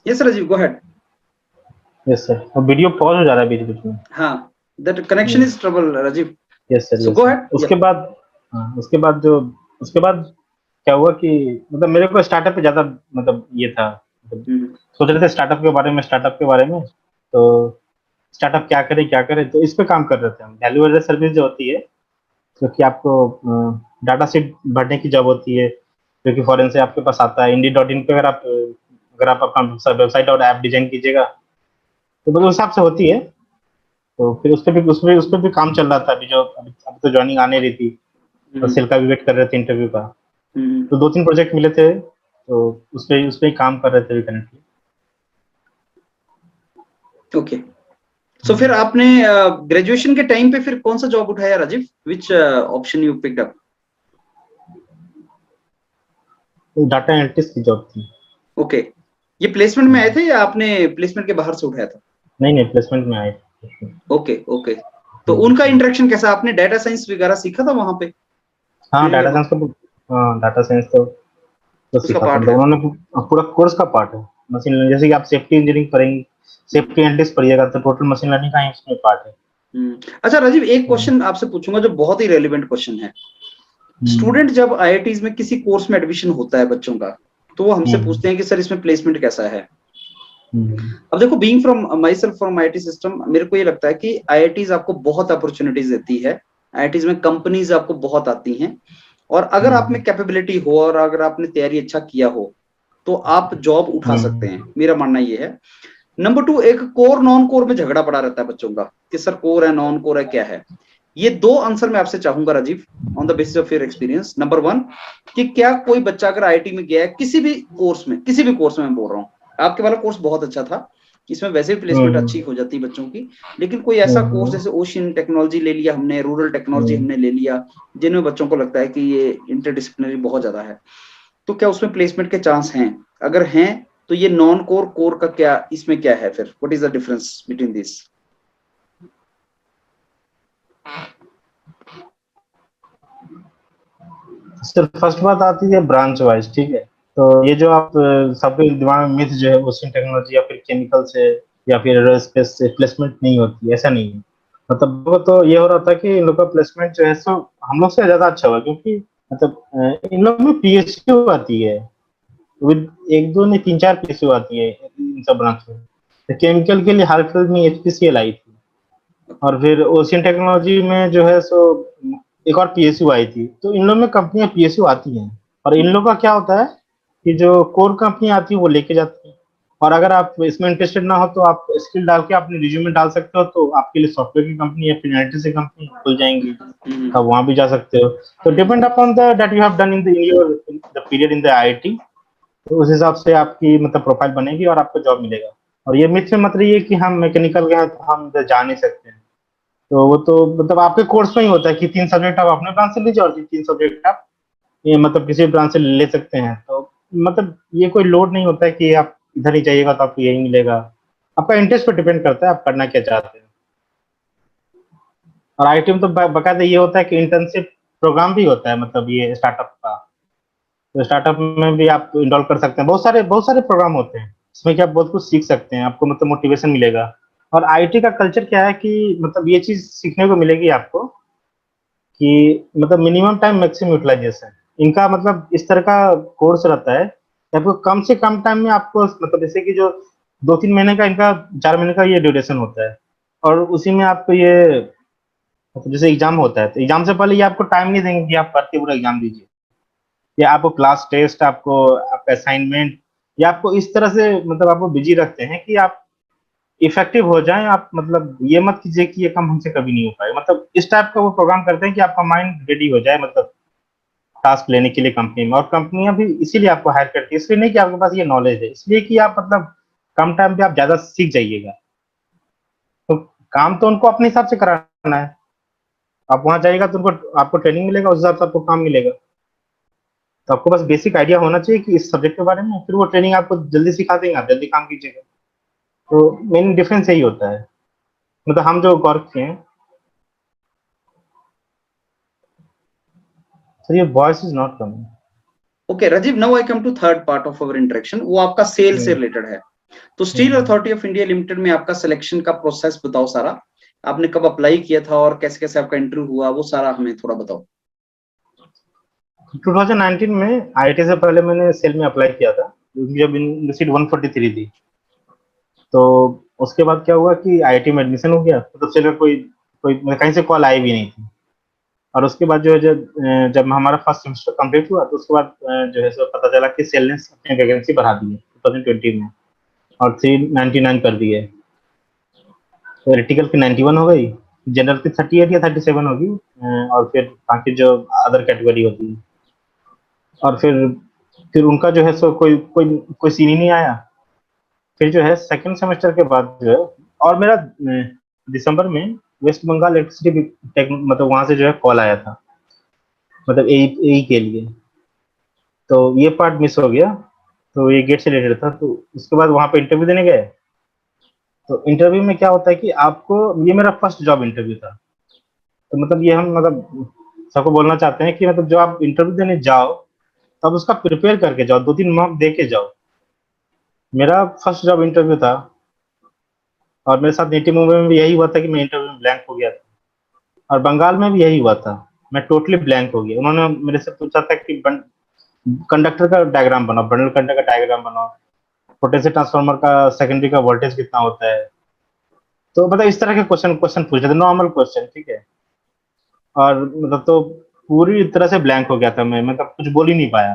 yes Rajiv, go ahead. Yes sir, वो वीडियो पॉज हो जा रहा है बीच बीच में। हाँ, that connection is trouble Rajiv. Yes sir, so yes go sir. Ahead. उसके बाद हाँ, उसके बाद क्या हुआ कि मतलब मेरे को स्टार्टअप पे ज्यादा मतलब ये था, मतलब सोच रहे थे स्टार्टअप के बारे में, तो स्टार्टअप क्या करे, तो इस पे काम कर रहे थे हम। वैल्यू एडेड सर्विस जो होती है, क्योंकि आपको डाटा सेट भरने की जॉब होती है, जो कि फॉरेन से आपके पास आता है। इंडी.इन पे अगर आप अपना वेबसाइट और ऐप डिजाइन कीजिएगा, तो मतलब उस हिसाब से होती है। तो फिर उस पे भी काम चल रहा था, अभी तो ज्वाइनिंग आने रही थी, और सेल का भी वेट कर रहे थे इंटरव्यू का। तो 2-3 प्रोजेक्ट मिले थे, तो उस पे ही काम कर रहे थे करंटली। ओके। सो फिर आपने ग्रेजुएशन के टाइम पे फिर कौन सा जॉब उठाया Rajiv? Which option you picked up? Data analytics की जॉब थी। ओके। ये प्लेसमेंट में आए थे या आपने प्लेसमेंट के बाहर से उठाया था? नहीं नहीं, प्लेसमेंट में आए थे। Okay okay. तो उनका इंटरेक्शन कैसा? आपने डाटा साइंस वगैरह सीखा था वहां पे हाँ फील्ड डाटा में? साइंस हाँ डाटा साइंस तो उसका सीखा था, पार्ट मतलब है। उन्होंने पूरा कोर्स का पार्ट है मशीन लर्निंग। जैसे कि आप सेफ्टी इंजीनियरिंग पढ़ेंगे, सेफ्टी एनालिटिक्स पढ़िएगा, तो टोटल मशीन लर्निंग का ही उसमें पार्ट है। अच्छा राजीव, एक हम्म, क्वेश्चन आपसे पूछूंगा जो बहुत ही रेलिवेंट क्वेश्चन है। हम्म, स्टूडेंट जब आईआईटीज में किसी कोर्स में एडमिशन होता है बच्चों का, तो वो हमसे हम्म, पूछते हैं कि सर इसमें प्लेसमेंट कैसा है? हम्म, अब देखो, being from my self from IIT system, मेरे को ये लगता है कि आईआईटीज आपको बहुत अपॉर्चुनिटीज देती है। आईआईटीज में कंपनीज आपको बहुत आती हैं, और अगर आप में हम्म, कैपेबिलिटी हो और अगर आपने तैयारी अच्छा किया हो, तो आप जॉब उठा सकते हैं। मेरा मानना ये है। नंबर टू, एक कोर नॉन कोर में झगड़ा पड़ा रहता है बच्चों का कि सर कोर है नॉन कोर है क्या है। ये दो आंसर मैं आपसे चाहूंगा Rajiv, on the basis of your experience. Number one, कि क्या कोई बच्चा अगर आईआईटी में गया है किसी भी कोर्स में मैं बोल रहा हूँ, आपके वाला कोर्स बहुत अच्छा था, इसमें वैसे भी प्लेसमेंट अच्छी हो जाती है बच्चों की, लेकिन कोई ऐसा कोर्स जैसे ओशियन टेक्नोलॉजी ले लिया हमने, रूरल टेक्नोलॉजी हमने ले लिया, जिनमें बच्चों को लगता है कि ये इंटरडिसिप्लिनरी बहुत ज्यादा है, तो क्या उसमें प्लेसमेंट के चांस हैं? अगर हैं, तो ये नॉन कोर कोर का क्या इसमें क्या है फिर? What is the difference between this? Sir first बात आती है ब्रांच वाइज, ठीक है। तो ये जो आप सबके दिमाग में मिथ जो है ओशियन टेक्नोलॉजी या फिर केमिकल से या फिर एरोस्पेस से प्लेसमेंट नहीं होती, ऐसा नहीं है। मतलब वो तो ये हो रहा था कि इन लोग का प्लेसमेंट जो है सो हम लोग से ज्यादा अच्छा हुआ, क्योंकि मतलब इन लोग में पीएसयू आती है, विद एक दो नहीं 3-4 पीएसयू आती है इन सब ब्रांच में। तो केमिकल के लिए हाल फिलहाल में एचपीसीएल आई थी, और फिर ओशियन टेक्नोलॉजी में जो है सो एक और पीएसयू आई थी। तो इन लोग में कंपनियां पीएसयू आती हैं, और इन लोग का क्या होता है कि जो कोर कंपनी आती है वो लेके जाती है, और अगर आप इसमें इंटरेस्टेड ना हो तो आप स्किल डाल के अपनी रिज्यूमे डाल सकते हो, तो आपके लिए सॉफ्टवेयर की कंपनी या फिर एनालिटिक्स की कंपनी खुल जाएंगी, हम्म, आप वहां भी जा सकते हो। तो depend upon the that you have done in the your the period in the IIT, तो उस हिसाब से आपकी मतलब प्रोफाइल बनेगी और आपको जॉब मिलेगा। और ये मिथ में मत रहिए कि हम मैकेनिकल के हैं तो हम इधर जा नहीं सकते हैं। तो वो तो मतलब आपके कोर्स में ही होता है कि 3 सब्जेक्ट आप अपने ब्रांच से लीजिए और 3 सब्जेक्ट आप ये मतलब किसी ब्रांच से ले सकते हैं। तो मतलब ये कोई लोड नहीं होता है कि आप इधर ही जाइएगा तो आपको यही मिलेगा। आपका इंटरेस्ट पर डिपेंड करता है आप करना क्या चाहते हैं। और आईटी में तो बकायदा ये होता है कि इंटर्नशिप प्रोग्राम भी होता है, मतलब ये स्टार्टअप का। तो स्टार्टअप में भी आप इनरोल कर सकते हैं, बहुत सारे प्रोग्राम होते हैं इसमें कि आप बहुत कुछ सीख सकते हैं, आपको मतलब मोटिवेशन मिलेगा। और आईटी का कल्चर क्या है कि मतलब ये चीज सीखने को मिलेगी आपको कि मतलब मिनिमम टाइम मैक्सिमम यूटिलाइजेशन, इनका मतलब इस तरह का कोर्स रहता है कि आपको कम से कम टाइम में आपको मतलब जैसे कि जो 2-3 महीने का इनका 4 महीने का ये ड्यूरेशन होता है, और उसी में आपको ये मतलब जैसे एग्जाम होता है तो एग्जाम से पहले ये आपको टाइम नहीं देंगे कि आप पढ़ के पूरा एग्जाम दीजिए, या आपको क्लास टेस्ट, आपको आपका असाइनमेंट, या आपको इस तरह से मतलब आपको बिजी रखते हैं कि आप इफेक्टिव हो जाएं। आप मतलब ये मत कीजिए कि ये काम हमसे कभी नहीं हो पाएगा, मतलब इस टाइप का वो प्रोग्राम करते हैं कि आपका माइंड रेडी हो जाए मतलब टास्क लेने के लिए कंपनी में। और कंपनियां भी इसीलिए आपको हायर करती है, इसलिए नहीं कि आपके पास ये नॉलेज है, इसलिए कि आप मतलब कम टाइम पे आप ज्यादा सीख जाइएगा। तो काम तो उनको अपने हिसाब से कराना है, आप वहां जाइएगा तो उनको आपको ट्रेनिंग मिलेगा, उस हिसाब से आपको काम मिलेगा। तो आपको बस बेसिक आइडिया होना चाहिए कि इस सब्जेक्ट के बारे में, फिर वो ट्रेनिंग आपको जल्दी सिखा देंगे, आप जल्दी काम कीजिएगा। तो मेन डिफरेंस यही होता है, मतलब हम जो गौर किए हैं। सर ये voice is not coming. Okay Rajiv, now I come to third part of our interaction, वो आपका सेल से रिलेटेड है। तो steel hmm. Authority of India limited में आपका सिलेक्शन का प्रोसेस बताओ सारा, आपने कब अप्लाई किया था और कैसे कैसे आपका इंटरव्यू हुआ, वो सारा हमें थोड़ा बताओ। 2019 में आईआईटी से पहले मैंने सेल में अप्लाई किया था, जब सीट 143 थी। तो उसके बाद क्या हुआ कि आईआईटी में एडमिशन हो गया, तो तब से मेरा कोई कोई मतलब कहीं से कॉल आई भी नहीं थी। और उसके बाद जो है जब हमारा फर्स्ट सेमेस्टर कंप्लीट हुआ तो उसके बाद जो है सो पता चला कि सेल ने अपनी वैकेंसी बढ़ा दी है 2020 में, और 399 कर दी है। तो इलेक्ट्रिकल की 91 हो गई, जनरल की 38 या 37 होगी, और फिर बाकी जो अदर कैटेगरी होती है। और फिर उनका जो है सो कोई कोई कोई सीन ही नहीं आया। फिर जो है सेकंड सेमेस्टर के बाद जो है, और मेरा दिसंबर में वेस्ट बंगाल इलेक्ट्रिसिटी मतलब वहां से जो है कॉल आया था, मतलब ए के लिए। तो ये पार्ट मिस हो गया, तो ये गेट से रिलेटेड था। तो उसके बाद वहां पे इंटरव्यू देने गए। तो इंटरव्यू में क्या होता है कि आपको, ये मेरा फर्स्ट जॉब इंटरव्यू था। तो मतलब ये हम मतलब सबको बोलना चाहते हैं कि मतलब जो आप इंटरव्यू देने जाओ तब उसका प्रिपेयर करके जाओ, 2-3 मॉक दे के जाओ। मेरा फर्स्ट जॉब इंटरव्यू था, और मेरे साथ नेटिव मुंबई में भी यही हुआ था कि मैं इंटरव्यू में ब्लैंक हो गया था, और बंगाल में भी यही हुआ था, मैं टोटली ब्लैंक हो गया। उन्होंने मेरे से पूछा था कि कंडक्टर का डायग्राम बनाओ, बंडल कंडक्टर का डायग्राम बनाओ, पोटेंशियल ट्रांसफार्मर का सेकेंडरी का वोल्टेज कितना होता है। तो मतलब इस तरह के क्वेश्चन क्वेश्चन पूछ रहे थे, नॉर्मल क्वेश्चन, ठीक है। और मतलब तो पूरी तरह से ब्लैंक हो गया था मैं, मतलब कुछ बोल ही नहीं पाया।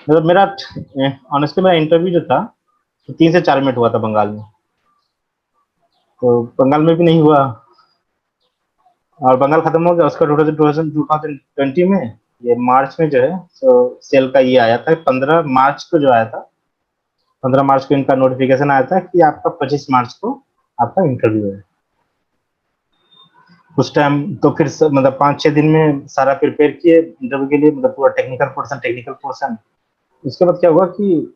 मतलब मेरा ऑनेस्टली मेरा इंटरव्यू जो था तो 3 से 4 मिनट हुआ था बंगाल में। तो बंगाल में भी नहीं हुआ, और बंगाल खत्म हो गया। उसका 2020 में ये मार्च में जो है तो सेल का ये आया था, 15 मार्च को जो आया था, 15 मार्च को इनका नोटिफिकेशन आया था कि आपका 25 मार्च को आपका इंटरव्यू है। उस टाइम तो फिर मतलब 5-6 दिन में सारा प्रिपेयर किए इंटरव्यू के लिए, मतलब पूरा टेक्निकल पोर्शन। उसके बाद क्या हुआ कि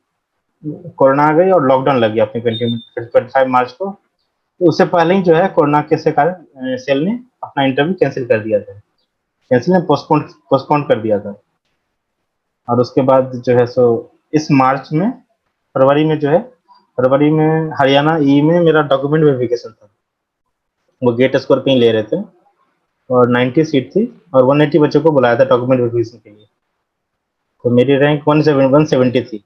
कोरोना आ गई और लॉकडाउन लग गया अपने कंट्री में 25 मार्च को। तो उससे पहले ही जो है कोरोना के से कारण सेल ने अपना इंटरव्यू कैंसिल कर दिया था, कैंसिल ने पोस्टपोन पोस्टपोन कर दिया था। और उसके बाद जो है सो इस मार्च में, फरवरी में जो है, फरवरी में हरियाणा ई में मेरा डॉक्यूमेंट वेरिफिकेशन था। वो गेट स्कोर पे ही ले रहे थे, और 90 सीट थी, और 180 बच्चों को बुलाया था डॉक्यूमेंट वेरिफिकेशन के लिए। तो मेरी रैंक 170 थी।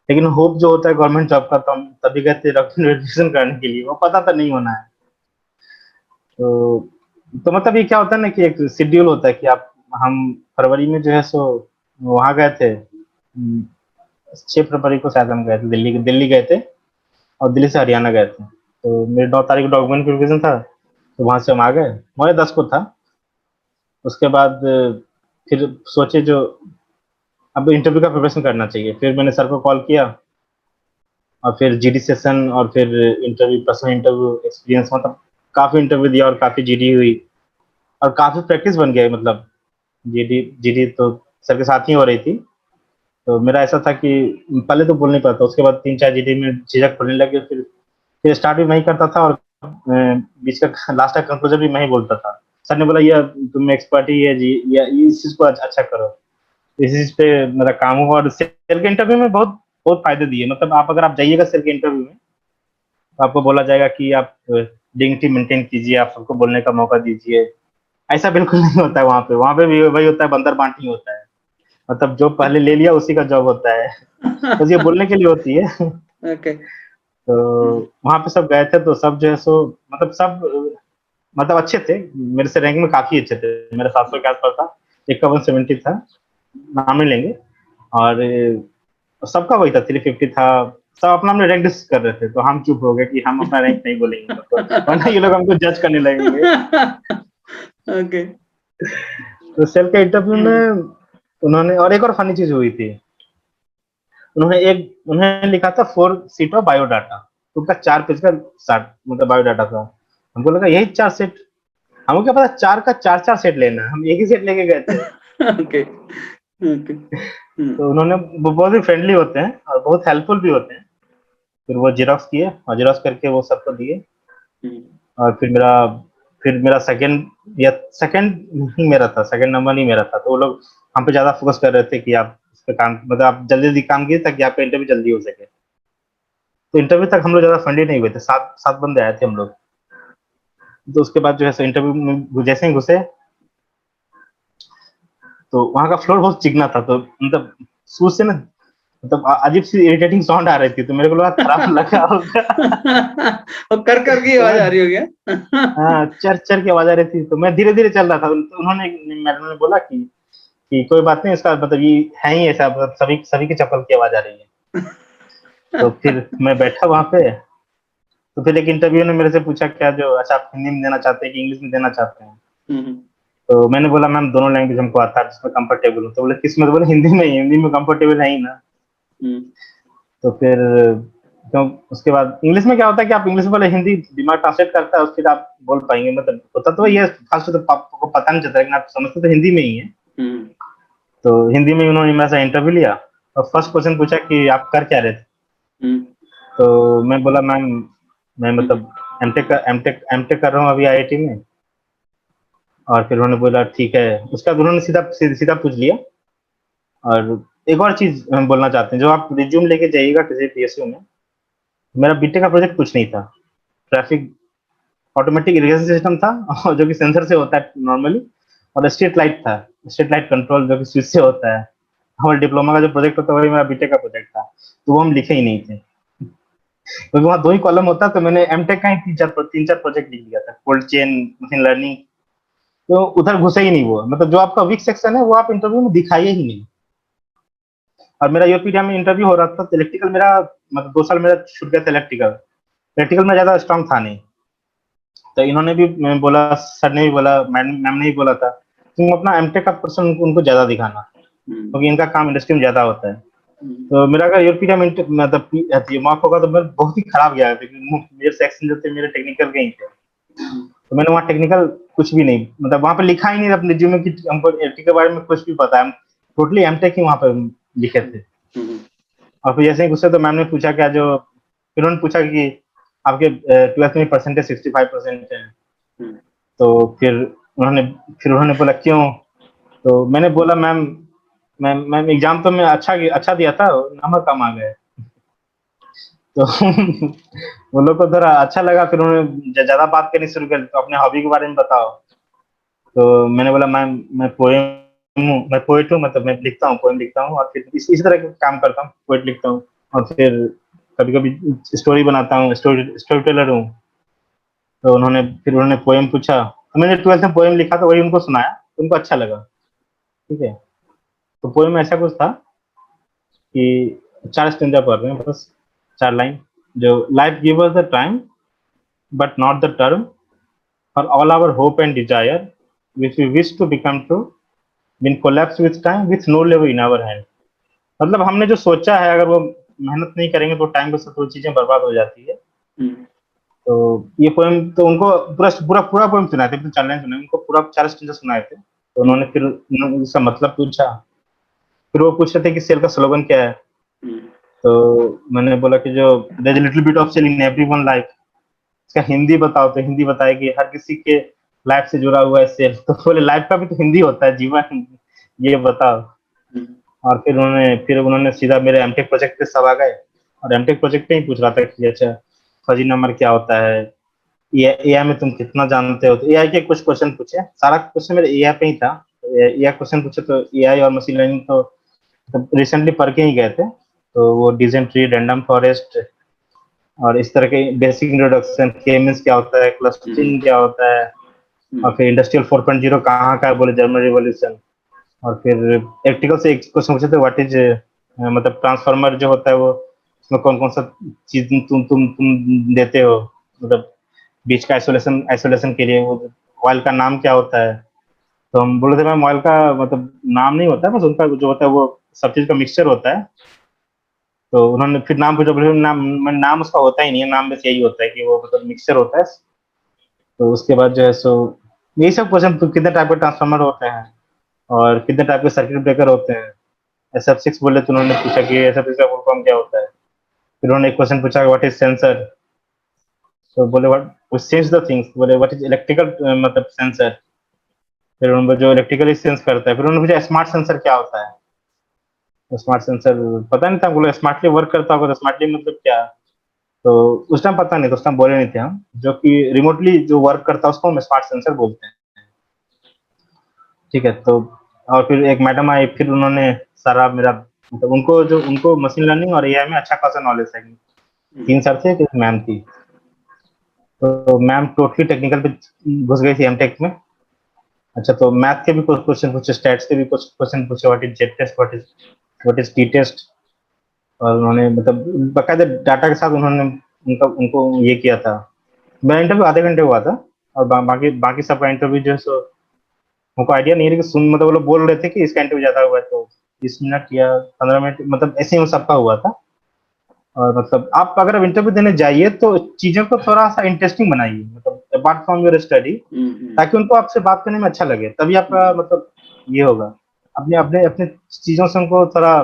लेकिन होप जो होता है गवर्नमेंट जॉब का, तो हम तभी कहते हैं डॉक्यूमेंट वेरिफिकेशन करने के लिए, वो पता था नहीं होना है। तो तो मतलब ये क्या होता है ना कि एक शेड्यूल होता है कि आप, हम फरवरी में जो है सो वहां गए थे, 6 फरवरी को शायद हम गए थे, दिल्ली गए थे और दिल्ली से हरियाणा गए थे। तो मेरे 9 तारीख को डॉक्यूमेंट वेरिफिकेशन था, तो वहाँ से हम आ गए, मगर 10 को था। उसके बाद फिर सोचे जो अब इंटरव्यू का प्रिपरेशन करना चाहिए, फिर मैंने सर को कॉल किया और फिर जीडी सेशन और फिर इंटरव्यू, पर्सनल इंटरव्यू, एक्सपीरियंस, मतलब काफ़ी इंटरव्यू दिया और काफ़ी जीडी हुई और काफ़ी प्रैक्टिस बन गया। मतलब जीडी जीडी तो सर के साथ ही हो रही थी, तो मेरा ऐसा था कि पहले तो बोल नहीं पाता, उसके बाद 3-4 जीडी में झिझक पड़ने लगी, फिर स्टार्ट भी मैं ही करता था और बीच का लास्ट का कंक्लूजन भी मैं ही बोलता था। सर ने बोला ये तुम में एक्सपर्ट ही है जी, या इस चीज़ को अच्छा करो, इस चीज़ पे मेरा काम हुआ और सेल के इंटरव्यू में बहुत बहुत फायदे दिए। मतलब आप अगर आप जाइएगा सेल के इंटरव्यू में, तो आपको बोला जाएगा कि आप डिग्निटी मेंटेन कीजिए, आप सबको बोलने का मौका दीजिए। ऐसा बिल्कुल नहीं होता है वहाँ पे भी वही होता है, बंदर बांटी होता है। मतलब जो पहले ले लिया उसी का जॉब होता है, बस ये बोलने के लिए होती है। ओके। तो वहाँ पे सब गए थे, तो सब जो है सो मतलब सब मतलब अच्छे थे, मेरे से रैंक में काफी अच्छे थे, मेरा 700 के आसपास था, एक का 170 था, नाम नहीं लेंगे। और सबका वही था, 350 था। सब अपना अपने रैंक डिस्कस कर रहे थे, तो हम चुप हो गए कि हम अपना रैंक नहीं बोलेंगे, मतलब वरना ये लोग हमको जज करने लगेंगे। ओके। तो सेल के इंटरव्यू में उन्होंने, और एक और फनी चीज हुई थी, उन्होंने लिखा था 4 सीट ऑफ बायोडाटा, तो उनका 4 पेज का मतलब बायोडाटा था। हमको लगा यही 4 सेट, हमको क्या पता 4 का 4 सेट लेना है, हम एक ही सेट लेके गए थे। ओके। ओके। तो उन्होंने, वो बहुत ही फ्रेंडली होते हैं और बहुत हेल्पफुल भी होते हैं। फिर वो जेरोक्स किए और जेरोक्स करके वो सबको दिए। और फिर मेरा सेकंड ही मेरा था, सेकंड नंबर ही मेरा था। तो वो लोग हम पे ज्यादा फोकस कर रहे थे कि आप इस पे काम, मतलब आप जल्दी जल्दी काम कीजिए ताकि आपका इंटरव्यू जल्दी हो सके। तो इंटरव्यू तक हम लोग ज्यादा फंडे नहीं हुए थे, 7 बंदे आए थे हम लोग। तो उसके बाद जो है इंटरव्यू में जैसे ही घुसे, तो वहाँ का फ्लोर बहुत चिकना था, तो मतलब शूज से ना, मतलब अजीब सी इरिटेटिंग साउंड आ रही थी, तो मेरे को लगा खराब लगा होगा। और कर की तो आवाज मैं, आ रही हो क्या? हाँ, चर चर की आवाज आ रही थी, तो मैं धीरे धीरे चल रहा था। तो उन्होंने, मैडम ने बोला कि कोई बात नहीं, इसका मतलब ये है ही ऐसा, मतलब सभी सभी की चप्पल की आवाज आ रही है। तो फिर मैं बैठा वहां पे, तो फिर एक इंटरव्यू ने मेरे से पूछा क्या जो, अच्छा आप हिंदी में देना चाहते हैं कि इंग्लिश में देना चाहते हैं? हम्म। तो मैंने बोला मैम दोनों लैंग्वेज हमको आता है, जिसमें कंफर्टेबल हूँ। तो बोले किस में? तो बोले हिंदी में ही, हिंदी में कंफर्टेबल है ही ना। हम्म। तो फिर तो उसके बाद इंग्लिश में क्या होता है कि आप इंग्लिश में बोले, हिंदी दिमाग ट्रांसलेट करता है, फिर आप बोल पाएंगे। मतलब होता तो ये फर्स्ट तो आपको पता नहीं चलता, लेकिन आप समझते तो हिंदी में ही है। हम्म। तो हिंदी में उन्होंने मेरे से इंटरव्यू लिया और फर्स्ट क्वेश्चन पूछा कि आप कर क्या रहे थे? हम्म। तो मैं बोला मैम मैं हम्म। मतलब एमटेक कर रहा हूँ अभी आईआईटी में। और फिर उन्होंने बोला ठीक है। उसका उन्होंने सीधा पूछ लिया। और एक और चीज हम बोलना चाहते हैं, जो आप रिज्यूम लेके जाइएगा किसी पीएसयू में, मेरा बीटेक का प्रोजेक्ट कुछ नहीं था, ट्रैफिक ऑटोमेटिक इरिगेशन सिस्टम था, और जो कि सेंसर से होता है नॉर्मली, और स्ट्रीट लाइट था, स्ट्रीट लाइट कंट्रोल जो कि स्विच से होता है। हमारे डिप्लोमा का जो प्रोजेक्ट होता है वही मेरा बीटेक का प्रोजेक्ट था, तो वो हम लिखे ही नहीं थे, क्योंकि वहाँ 2 ही कॉलम होता। तो मैंने एमटेक का ही 3-4 प्रोजेक्ट लिख दिया था, कोल्ड चेन, मशीन लर्निंग। तो उधर घुसे ही नहीं वो, मतलब जो आपका वीक सेक्शन है वो आप इंटरव्यू में दिखाइए ही नहीं। और मेरा यूपीडिया में इंटरव्यू हो रहा था, तो इलेक्ट्रिकल मेरा, मतलब 2 साल मेरा छूट गया था इलेक्ट्रिकल। इलेक्ट्रिकल में ज्यादा स्ट्रांग था नहीं। तो इन्होंने भी बोला, सर ने भी बोला, मैम ने भी बोला था, तुम अपना एमटेक का पर्सन उनको ज्यादा दिखाना, क्योंकि इनका काम इंडस्ट्री में ज्यादा होता है। तो मेरा अगर यूपीडिया में मतलब मॉक होगा तो मैं बहुत ही खराब गया, क्योंकि मेरे सेक्शन जो थे मेरे टेक्निकल के ही थे। तो मैंने वहाँ टेक्निकल कुछ भी नहीं, मतलब वहाँ पे लिखा ही नहीं अपने रिज्यूमे में कि हमको इलेक्ट्रिक के बारे में कुछ भी पता है। टोटली एमटेक ही वहाँ पे लिखे थे। और फिर जैसे ही घुसे तो मैम ने पूछा क्या जो, फिर उन्होंने पूछा कि आपके 12th में परसेंटेज 65% है। तो फिर उन्होंने बोला क्यों? तो मैंने बोला मैम मैम एग्जाम तो मैं अच्छा दिया था, नंबर कम आ गए। तो वो लोग को थोड़ा अच्छा लगा, फिर उन्होंने ज्यादा बात करनी शुरू कर, तो अपने हॉबी के बारे में बताओ। तो मैंने बोला मैम मैं पोएम हूँ, मैं पोएट हूँ, मतलब मैं लिखता हूँ, पोएम लिखता हूँ, और फिर इसी तरह के काम करता हूँ, पोएट लिखता हूँ। और फिर कभी कभी स्टोरी बनाता हूँ, स्टोरी टेलर हूँ। तो फिर उन्होंने पोएम पूछा, तो मैंने 12th में पोएम लिखा, तो वही उनको सुनाया, तो उनको अच्छा लगा। ठीक है। तो पोएम में ऐसा कुछ था कि चार स्टेंजा पढ़ रहे हैं बस, 4 लाइन, जो life give us the time but not the term, for all our hope and desire which we wish to become true, been collapse with time with no लेवर इन आवर हैंड। मतलब हमने जो सोचा है, अगर वो मेहनत नहीं करेंगे तो टाइम के साथ वो चीजें बर्बाद हो जाती है। तो ये पोएम तो उनको पूरा पूरा पूरा पोएम सुनाए थे, फिर 4 लाइन सुनाए, उनको पूरा 4 स्टेंजा सुनाए थे। तो उन्होंने फिर उसका मतलब पूछा, फिर वो पूछ रहे थे कि सेल का स्लोगन क्या है। तो मैंने बोला कि जो there is little bit of SAIL in everyone life, इसका हिंदी बताओ। तो हिंदी बताया कि हर किसी के लाइफ से जुड़ा हुआ है सेल। तो बोले लाइफ का भी तो हिंदी होता है, जीवन, ये बताओ। और फिर उन्होंने सीधा मेरे एमटेक प्रोजेक्ट पे सब आ गए, और एमटेक प्रोजेक्ट पे ही पूछ रहा था कि अच्छा फजी नंबर क्या होता है, एआई में तुम कितना जानते हो। तो एआई के कुछ क्वेश्चन पूछे, सारा क्वेश्चन मेरे एआई पे ही था। एआई क्वेश्चन पूछे तो एआई और मशीन लर्निंग तो रिसेंटली पढ़ के ही गए थे। तो वो डिसेंट्री, रैंडम फॉरेस्ट और इस तरह के बेसिक इंट्रोडक्शन, के मींस क्या होता है, क्लस्टरिंग क्या होता है, और फिर इंडस्ट्रियल 4.0 कहाँ का है, बोले जर्मन रिवॉल्यूशन। और फिर इलेक्ट्रिकल से एक क्वेश्चन पूछे थे, व्हाट इज मतलब ट्रांसफार्मर जो होता है वो, उसमें कौन कौन सा चीज तुम देते हो, मतलब बीच का आइसोलेशन आइसोलेशन के लिए वो ऑयल का नाम क्या होता है। तो हम बोले थे मैम ऑयल का मतलब नाम नहीं होता है, बस उनका जो होता है वो सब चीज का मिक्सचर होता है। तो उन्होंने फिर नाम पूछा, बोले नाम उसका होता ही नहीं है, नाम बस यही होता है कि वो मतलब मिक्सचर होता है। तो उसके बाद जो है सो यही सब क्वेश्चन, कितने टाइप के ट्रांसफार्मर होते हैं और कितने टाइप के सर्किट ब्रेकर होते हैं। SF6 बोले तो उन्होंने पूछा कि SF6 का फुल फॉर्म क्या होता है। फिर उन्होंने एक क्वेश्चन पूछा व्हाट इज सेंसर। तो बोले व्हाट चेंज द थिंग्स, बोले व्हाट इज इलेक्ट्रिकल मतलब सेंसर। फिर उन्होंने जो इलेक्ट्रिकली सेंस करता है। फिर उन्होंने पूछा स्मार्ट सेंसर क्या होता है। तो स्मार्ट सेंसर पता नहीं था, बोले स्मार्टली वर्क करता होगा। तो स्मार्टली मतलब क्या। तो उस टाइम पता नहीं, तो उस टाइम बोले नहीं थे हम, जो कि रिमोटली जो वर्क करता है उसको हम स्मार्ट सेंसर बोलते हैं। ठीक है। तो और फिर एक मैडम आई, फिर उन्होंने सारा मेरा मतलब उनको मशीन लर्निंग और एआई में अच्छा खासा नॉलेज है। 3 सर थे, एक मैम थी। तो मैम टोटली टेक्निकल पे घुस गई थी एमटेक में। अच्छा, तो मैथ के भी कुछ क्वेश्चन पूछे, स्टैट्स के भी कुछ क्वेश्चन पूछे, what is Z test, what is T test. और उन्होंने मतलब बकायदे डाटा के साथ उन्होंने उनको ये किया था। मेरा इंटरव्यू आधे घंटे हुआ था, और बाकी बाकी सबका इंटरव्यू जो है सो उनको आइडिया नहीं है कि सुन, मतलब वो लोग बोल रहे थे कि इसका इंटरव्यू ज्यादा हुआ है, तो 20 मिनट या 15 मिनट मतलब ऐसे ही सबका हुआ था। और मतलब आप अगर आप इंटरव्यू देने जाइए तो चीजों को थोड़ा सा इंटरेस्टिंग बनाइए, मतलब अपार्ट फ्रॉम योर स्टडी, ताकि उनको आपसे बात करने में अच्छा लगे, तभी आपका मतलब ये होगा। अपने अपने अपने चीजों से उनको थोड़ा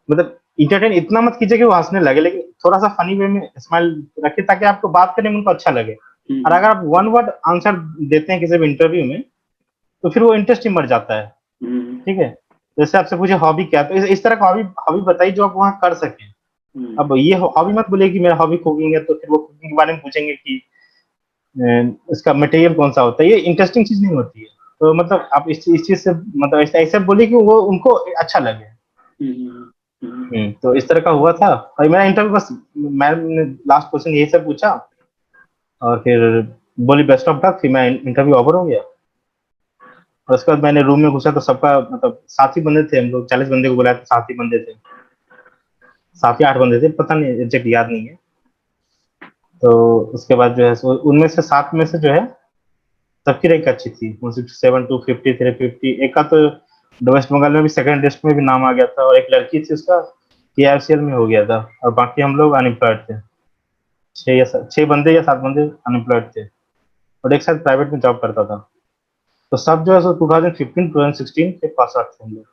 मतलब इंटरटेन इतना मत कीजिए कि वो हंसने लगे, लेकिन थोड़ा सा फनी वे में स्माइल रखिए ताकि आपको बात करने में उनको अच्छा लगे। और अगर आप वन वर्ड आंसर देते हैं किसी भी इंटरव्यू में, तो फिर वो इंटरेस्ट ही मर जाता है। ठीक है। जैसे आपसे पूछे हॉबी क्या, तो इस तरह का हॉबी हॉबी बताइए जो आप वहाँ कर सकें। अब ये हॉबी मत बोलिए कि मेरा हॉबी कुकिंग है, तो फिर वो कुकिंग के बारे में पूछेंगे कि इसका मटेरियल कौन सा होता है। ये इंटरेस्टिंग चीज नहीं होती है। तो मतलब आप इस चीज से मतलब ऐसे बोलिए कि वो उनको अच्छा लगे। तो इस तरह का हुआ था। और मेरा इंटरव्यू बस, मैम ने लास्ट क्वेश्चन यही सब पूछा, और फिर बोली बेस्ट ऑफ लक, फिर मैं इंटरव्यू ओवर हो गया। और उसके बाद मैंने रूम में घुसा तो सबका मतलब 7 ही बंदे थे, हम लोग 40 बंदे को बुलाया तो 7 ही बंदे थे, 7 या 8 बंदे थे, पता नहीं एग्जैक्ट याद नहीं है। तो उसके बाद जो है उनमें से 7 में से जो है सबकी रैंक अच्छी थी, 167 250 350। एक का तो वेस्ट बंगाल में भी सेकंड लिस्ट में भी नाम आ गया था, और एक लड़की थी उसका KICL में हो गया था, और बाकी हम लोग अनएम्प्लॉयड थे। 6 बंदे या 7 बंदे अनएम्प्लॉयड थे, और एक साथ प्राइवेट में जॉब करता था। तो सब जो है सो 2015 2016 के पास आउट थे हम लोग।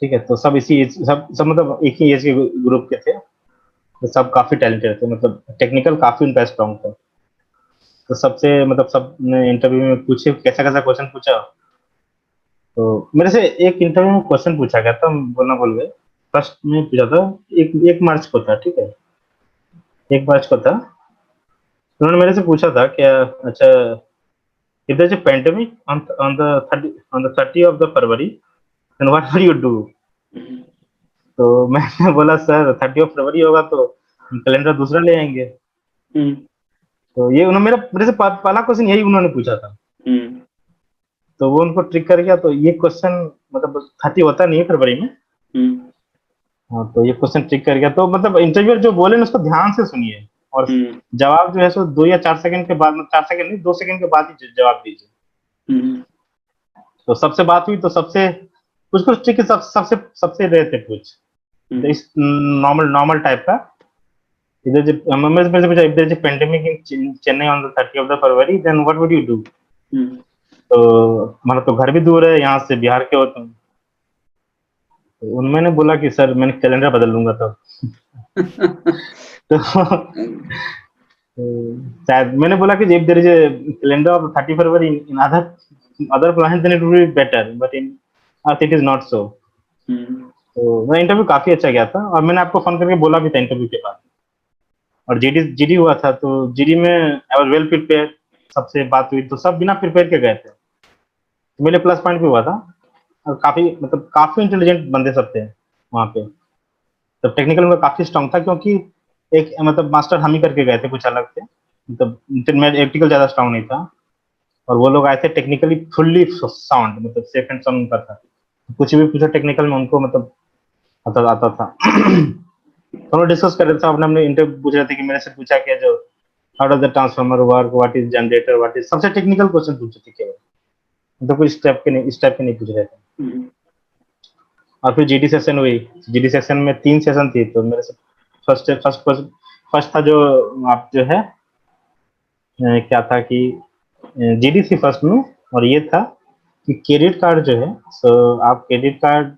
ठीक है। तो सब सब मतलब एक ही एज के ग्रुप के थे। तो सब काफी टैलेंटेड थे, मतलब टेक्निकल काफी उनका स्ट्रॉन्ग था। तो सबसे मतलब सब ने इंटरव्यू में पूछे कैसा कैसा क्वेश्चन पूछा। तो मेरे से एक इंटरव्यू में क्वेश्चन पूछा गया था, हम बोलना भूल गए। फर्स्ट में पूछा था, 1 मार्च को था। ठीक है, 1 मार्च को था। उन्होंने मेरे से पूछा था क्या, अच्छा, if there's a pandemic on the 30th of the February, then what will you do? तो मैंने बोला सर 30 फरवरी होगा तो हम कैलेंडर दूसरा ले आएंगे। तो ये उन्होंने मेरे से पहला क्वेश्चन यही उन्होंने पूछा था। तो वो उनको ट्रिक कर गया। तो ये क्वेश्चन मतलब 30 होता नहीं है फरवरी में, हाँ, तो ये क्वेश्चन ट्रिक कर गया। तो मतलब इंटरव्यूअर जो बोले ना उसको ध्यान से सुनिए, और हम्म, जवाब जो है सो 2 या 4 सेकंड के बाद, 4 सेकंड नहीं, 2 सेकंड के बाद ही जवाब दीजिए। हम्म, तो सबसे बात हुई तो सबसे कुछ कुछ ट्रिक सबसे सबसे रहे थे कुछ हम्म, इस नॉर्मल नॉर्मल टाइप का। इधर जब मेरे से पूछा, if there is a pandemic in Chennai on the 30th of February then what would you do. Hmm, तो मतलब तो घर भी दूर है यहाँ से, बिहार के हो तुम। तो उन्होंने बोला कि सर मैंने कैलेंडर बदल लूंगा तब। तो शायद मैंने बोला कि if there is a calendar of 30 February in other other plan then it would be better, but in earth it is not so. Hmm, तो मेरा इंटरव्यू काफी अच्छा गया था, और मैंने आपको फोन करके बोला भी था इंटरव्यू के बाद। और जीडी जीडी हुआ था, तो जीडी में आई वाज वेल प्रिपेयर। सबसे बात हुई तो सब बिना प्रिपेयर के गए थे, तो मेरे प्लस पॉइंट भी हुआ था। और काफी मतलब काफी इंटेलिजेंट बंदे सब थे वहाँ पे। तो टेक्निकल में काफी स्ट्रांग था, क्योंकि एक मतलब मास्टर हम ही करके गए थे, कुछ अलग थे, मतलब मैं इलेक्ट्रिकल ज्यादा स्ट्रांग नहीं था। और वो लोग आए थे टेक्निकली फुल्ली साउंड, मतलब सेफ एंड साउंड उनका था। कुछ भी पूछा टेक्निकल में उनको मतलब आता आता था। तो हम डिस्कस कर रहे थे, अपने अपने इंटरव्यू पूछ रहे थे कि मेरे से पूछा क्या जो how does the transformer work, what is generator, what is, सबसे टेक्निकल क्वेश्चन पूछे थे केवल। तो कुछ इस टाइप के नहीं पूछ रहे थे। हम्म, और फिर जीडी सेक्शन हुई। जीडी सेक्शन में 3 सेशन थी, तो मेरे से फर्स्ट फर्स्ट फर्स्ट था जो आप जो है क्या था कि जीडी थी फर्स्ट में। और ये था कि क्रेडिट कार्ड जो है, सो आप credit card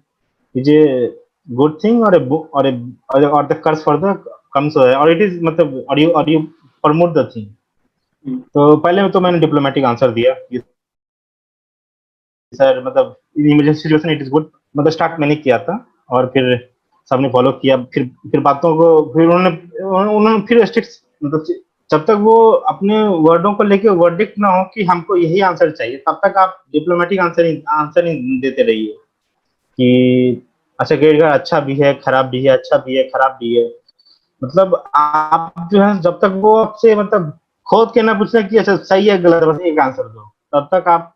is a good thing और और द कर्ज फॉर द कम्स, और इट इज मतलब और यू प्रमोट द थिंग। हम्म, तो पहले में तो मैंने डिप्लोमेटिक आंसर दिया कि सर मतलब emergency situation it is good, मतलब स्टार्ट मैंने किया था। और फिर सबने फॉलो किया। फिर बातों को फिर उन्होंने उन्होंने फिर स्ट्रिक्ट, मतलब जब तक वो अपने वर्डों को लेके वर्डिक्ट ना हो कि हमको यही आंसर चाहिए, तब तक आप डिप्लोमेटिक आंसर ही देते रहिए कि अच्छा क्रेडिट कार्ड अच्छा भी है, खराब भी है, अच्छा भी है, खराब भी है। मतलब आप जो है जब तक वो आपसे मतलब खोद के ना पूछे कि अच्छा सही है गलत है, बस एक आंसर दो, तब तक आप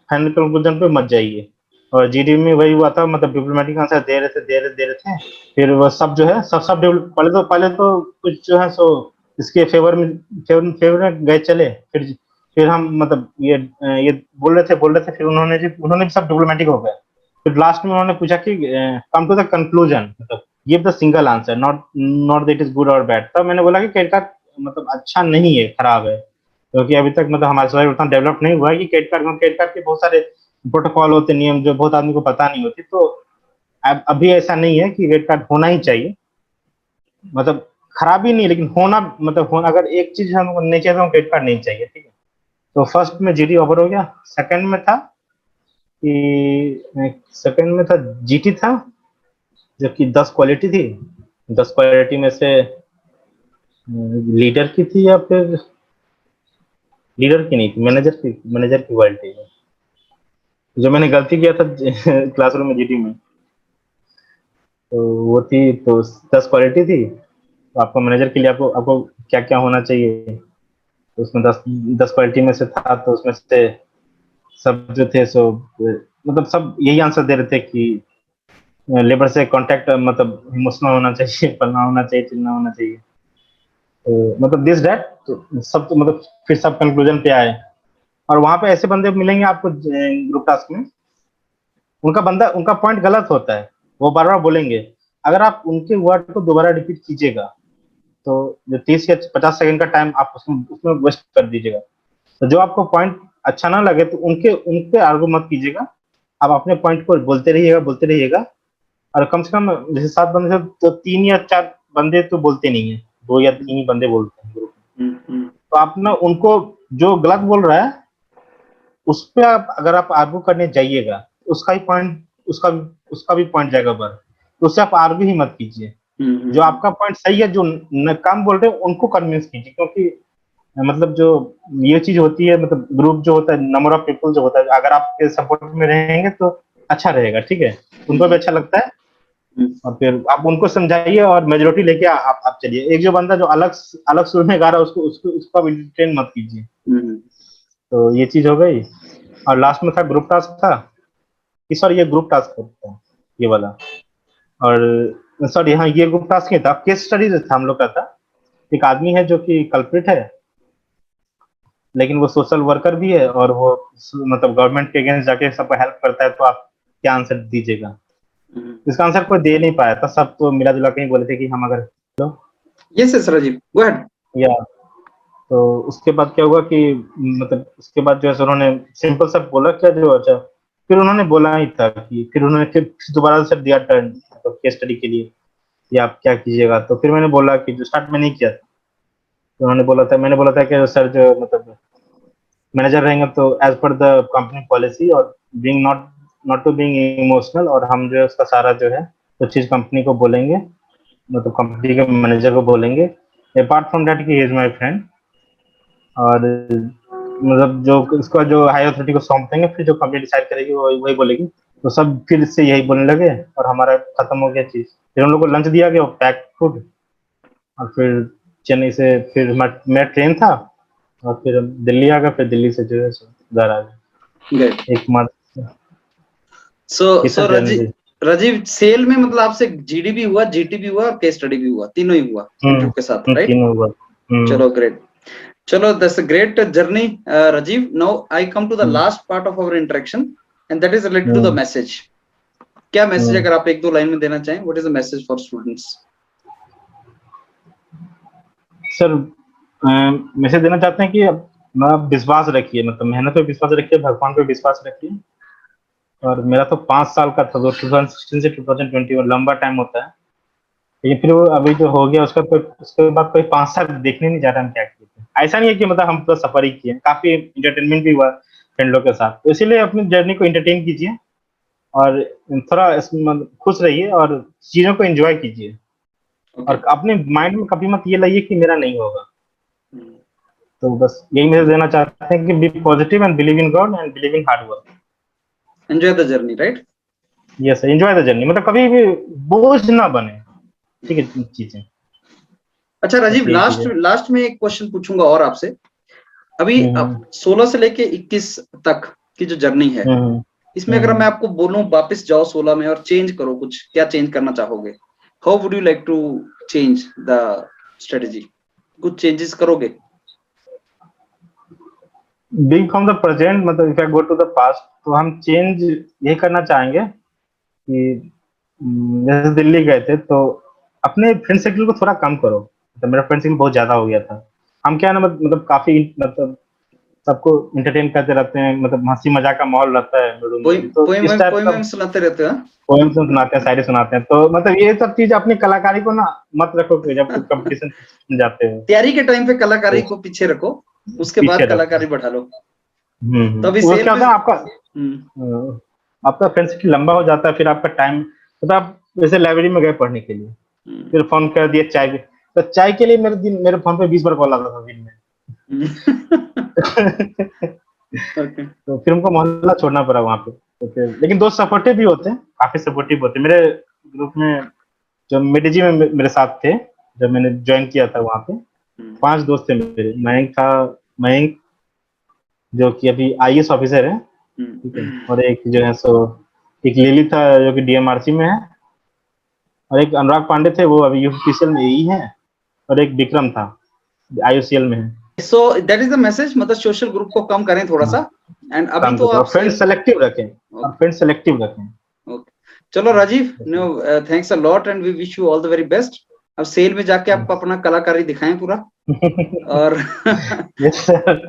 फाइनल कंक्लूजन पे मत जाइए। और जीडी में वही हुआ था, मतलब डिप्लोमेटिक आंसर दे रहे थे। फिर वो सब जो है पहले तो कुछ जो है सो इसके फेवर में गए चले। फिर हम मतलब ये बोल रहे थे, फिर उन्होंने भी सब डिप्लोमेटिक हो गए। फिर लास्ट में उन्होंने पूछा कि कम टू द कंक्लूजन, मतलब give the single answer, not not that is good और बैड। तब मैंने बोला कि क्रेडिट कार्ड मतलब अच्छा नहीं है, खराब है, क्योंकि अभी तक मतलब हमारे सोसाइटी उतना डेवलप नहीं हुआ है कि क्रेडिट कार्ड के बहुत सारे प्रोटोकॉल होते, नियम जो बहुत आदमी को पता नहीं होती। तो अब अभी ऐसा नहीं है कि क्रेडिट कार्ड होना ही चाहिए, मतलब खराबी नहीं, लेकिन होना मतलब होना, अगर एक चीज हमको नहीं चाहिए तो क्रेडिट कार्ड नहीं चाहिए, ठीक है। तो फर्स्ट में जीडी ओवर हो गया। सेकंड में था कि सेकंड में था जीटी था, जो कि 10 क्वालिटी थी। 10 क्वालिटी में से लीडर की थी, या फिर लीडर की नहीं थी, मैनेजर की क्वालिटी जो मैंने गलती किया था क्लासरूम में जीडी में। तो वो थी तो 10 क्वालिटी थी। तो आपको मैनेजर के लिए आपको आपको क्या क्या होना चाहिए, तो उसमें 10 क्वालिटी में से था। तो उसमें से सब जो थे सो मतलब सब यही आंसर दे रहे थे कि लेबर से कांटेक्ट मतलब इमोशनल होना चाहिए, पढ़ना होना चाहिए, चिल्लाना होना चाहिए। तो मतलब दिस डैट तो सब तो मतलब फिर सब कंक्लूजन पे आए। और वहां पे ऐसे बंदे मिलेंगे आपको ग्रुप टास्क में, उनका पॉइंट गलत होता है, वो बार बार बोलेंगे। अगर आप उनके वर्ड को दोबारा रिपीट कीजिएगा, तो जो 30 या 50 सेकंड का टाइम आप उसमें उसमें वेस्ट कर दीजिएगा। तो जो आपको पॉइंट अच्छा ना लगे तो उनके उनके आर्गू मत कीजिएगा, आप अपने पॉइंट को बोलते रहिएगा। और कम से कम जैसे 7 बंदे से तो 3 या 4 बंदे तो बोलते नहीं है, 2 या 3 ही बंदे बोलते हैं ग्रुप में। हम्म, तो आप ना उनको जो गलत बोल रहा है उस पे आप अगर आप आर्गू करने जाइएगा, उसका ही पॉइंट उसका भी पॉइंट जाएगा ऊपर। तो उससे आप आर्गू ही मत कीजिए। जो हम्म, आपका पॉइंट सही है, जो कम बोल रहे हैं उनको कन्विंस कीजिए, क्योंकि मतलब जो ये चीज होती है, मतलब ग्रुप जो होता है, नंबर ऑफ पीपल जो होता है, अगर आपके सपोर्ट में रहेंगे तो अच्छा रहेगा, ठीक है, उनको भी अच्छा लगता है। हम्म, और फिर आप उनको समझाइए और मेजोरिटी लेके आप चलिए। एक जो बंदा जो अलग अलग सुर में गा रहा है उसको उसको उसका ट्रेन मत कीजिए। हम्म, तो ये चीज हो गई। और लास्ट में था ग्रुप टास्क था, कि सर ये ग्रुप टास्क होता है, ये वाला। और सॉरी, हाँ ये ग्रुप टास्क नहीं था, केस स्टडी था हम लोग का था। एक आदमी है जो कि कल्प्रिट है, लेकिन वो सोशल वर्कर भी है और वो मतलब गवर्नमेंट के अगेंस्ट जाके सबको हेल्प करता है। तो आप क्या आंसर दीजिएगा? इसका आंसर कोई दे नहीं पाया था, सब तो मिला जुला के ही बोले थे कि हम अगर yes yes Rajiv, go ahead. या तो उसके बाद क्या हुआ कि मतलब उसके बाद जो है सो उन्होंने सिंपल सा बोला क्या जो अच्छा, फिर उन्होंने बोला ही था कि फिर उन्होंने फिर दोबारा से दिया टर्न तो केस स्टडी के लिए कि आप क्या कीजिएगा। तो फिर मैंने बोला कि जो स्टार्ट में नहीं किया था, तो उन्होंने बोला था, मैंने बोला था कि सर जो मतलब मैनेजर रहेंगे तो as per the company policy और being not to being emotional, और हम जो है उसका सारा जो है तो चीज कंपनी को बोलेंगे, मतलब कंपनी के मैनेजर को बोलेंगे। अपार्ट फ्रॉम दैट कि ही इज माय फ्रेंड, और मतलब जो इसका जो हाई अथॉरिटी को सौंप देंगे, फिर जो कंपनी डिसाइड करेगी वो वही बोलेगी। तो सब फिर से यही बोलने लगे और हमारा खत्म हो गया चीज। फिर हम लोग को लंच दिया गया, पैक फूड, और फिर चेन्नई से फिर मेरा ट्रेन था और फिर हम दिल्ली आ गए, फिर दिल्ली से जो है सो घर आ गए ग्रेट। एक मंथ। सो राजीव सेल में मतलब आपसे जीडी भी हुआ, जीटी भी हुआ और केस स्टडी भी हुआ, तीनों ही हुआ इंटरव्यू के साथ, राइट? तीनों हुआ। चलो ग्रेट, चलो that's a great journey Rajiv. Now I come to the last part of our interaction and that is related to the message. क्या मैसेज अगर आप एक दो लाइन में देना चाहें, what is the message for students? Sir message देना चाहते हैं कि आप विश्वास रखिए, मतलब मेहनत पे विश्वास रखिए, भगवान पे विश्वास रखिए। और मेरा तो 5 साल का था, 2016 से 2021 लंबा टाइम होता है, लेकिन फिर वो अभी जो हो गया उसका कोई उसके बाद कोई 5 साल देखने नहीं जा रहा हम क्या किए थे। ऐसा नहीं है कि मतलब हम तो सफर ही किए, काफी इंटरटेनमेंट भी हुआ फ्रेंड लोग के साथ। तो इसीलिए अपनी जर्नी को एंटरटेन कीजिए और थोड़ा इसमें खुश रहिए और चीजों को एंजॉय कीजिए। और अपने माइंड में कभी मत ये लाइए कि मेरा नहीं होगा। तो बस यही मैसेज देना चाहते हैं कि be positive and believe in God and believe in hard work. Enjoy the journey, right? Yes, enjoy the journey, मतलब कभी भी बोझ ना बने, ठीक है चीजें। अच्छा राजीव, लास्ट में एक क्वेश्चन पूछूंगा और आपसे। अभी अब 16 से लेके 21 तक की जो जर्नी है, इसमें अगर मैं आपको बोलूं वापस जाओ 16 में और चेंज करो कुछ, क्या चेंज करना चाहोगे? How would you like to change the strategy? कुछ चेंजेस करोगे? बीइंग फ्रॉम द प्रेजेंट, मतलब if I go to the past, तो हम चेंज ये करना चाहेंगे कि जैसे दिल्ली गए थे तो अपने फ्रेंड सर्कल को थोड़ा कम करो। तो मेरा फ्रेंड सर्कल बहुत ज्यादा हो गया था। हम क्या ना मतलब काफी मतलब सबको एंटरटेन करते रहते हैं, मतलब हंसी मजाक का माहौल रहता है रूम में। तो इस टाइप का सुनाते रहते हैं, पोएम सुनाते हैं, शायरी सुनाते हैं। तो मतलब ये सब चीज अपनी कलाकारी को ना मत रखो कि जब कंपटीशन जाते हो। तैयारी के टाइम पे कलाकारी को पीछे रखो, उसके बाद कलाकारी बढ़ा लो। तभी सेल क्या होता है आपका फ्रेंड सर्कल लंबा हो जाता है। फिर आपका टाइम, मतलब आप जैसे लाइब्रेरी में गए पढ़ने के लिए, फिर फोन कर दिया चाय के, तो चाय के लिए मेरे फोन पे 20 बार कॉल आता था दिन में। तो फिर हमको मोहल्ला छोड़ना पड़ा वहां पे। तो फिर लेकिन दोस्त सपोर्टिव भी होते हैं, काफी सपोर्टिव होते हैं। मेरे ग्रुप में जो मेडिजी में मेरे साथ थे, जब मैंने ज्वाइन किया था वहां पे 5 दोस्त थे मेरे। मयंक जो कि अभी आईएएस ऑफिसर है, ठीक है, और एक जो है सो एक लिली था जो कि डीएमआरसी में है, और एक अनुराग पांडे थे, वो अभी यूपीसीएल में एई है, और एक विक्रम था आईयूसीएल में है। So that is the message, मतलब सोशल ग्रुप को कम करें थोड़ा सा। एंड अभी तो आप फ्रेंड सेलेक्टिव रखें, और फ्रेंड सेलेक्टिव रखें। ओके, चलो Rajiv, no thanks a lot and we wish you all the very best. अब सेल में जाके आप अपना कलाकारी दिखाएं पूरा, और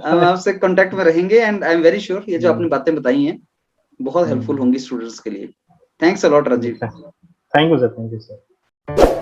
हम आपसे कांटेक्ट में रहेंगे। And I am very sure ये जो आपने बातें बताई हैं बहुत हेल्पफुल होंगी स्टूडेंट्स के लिए। Thanks a lot Rajiv. Thank you sir.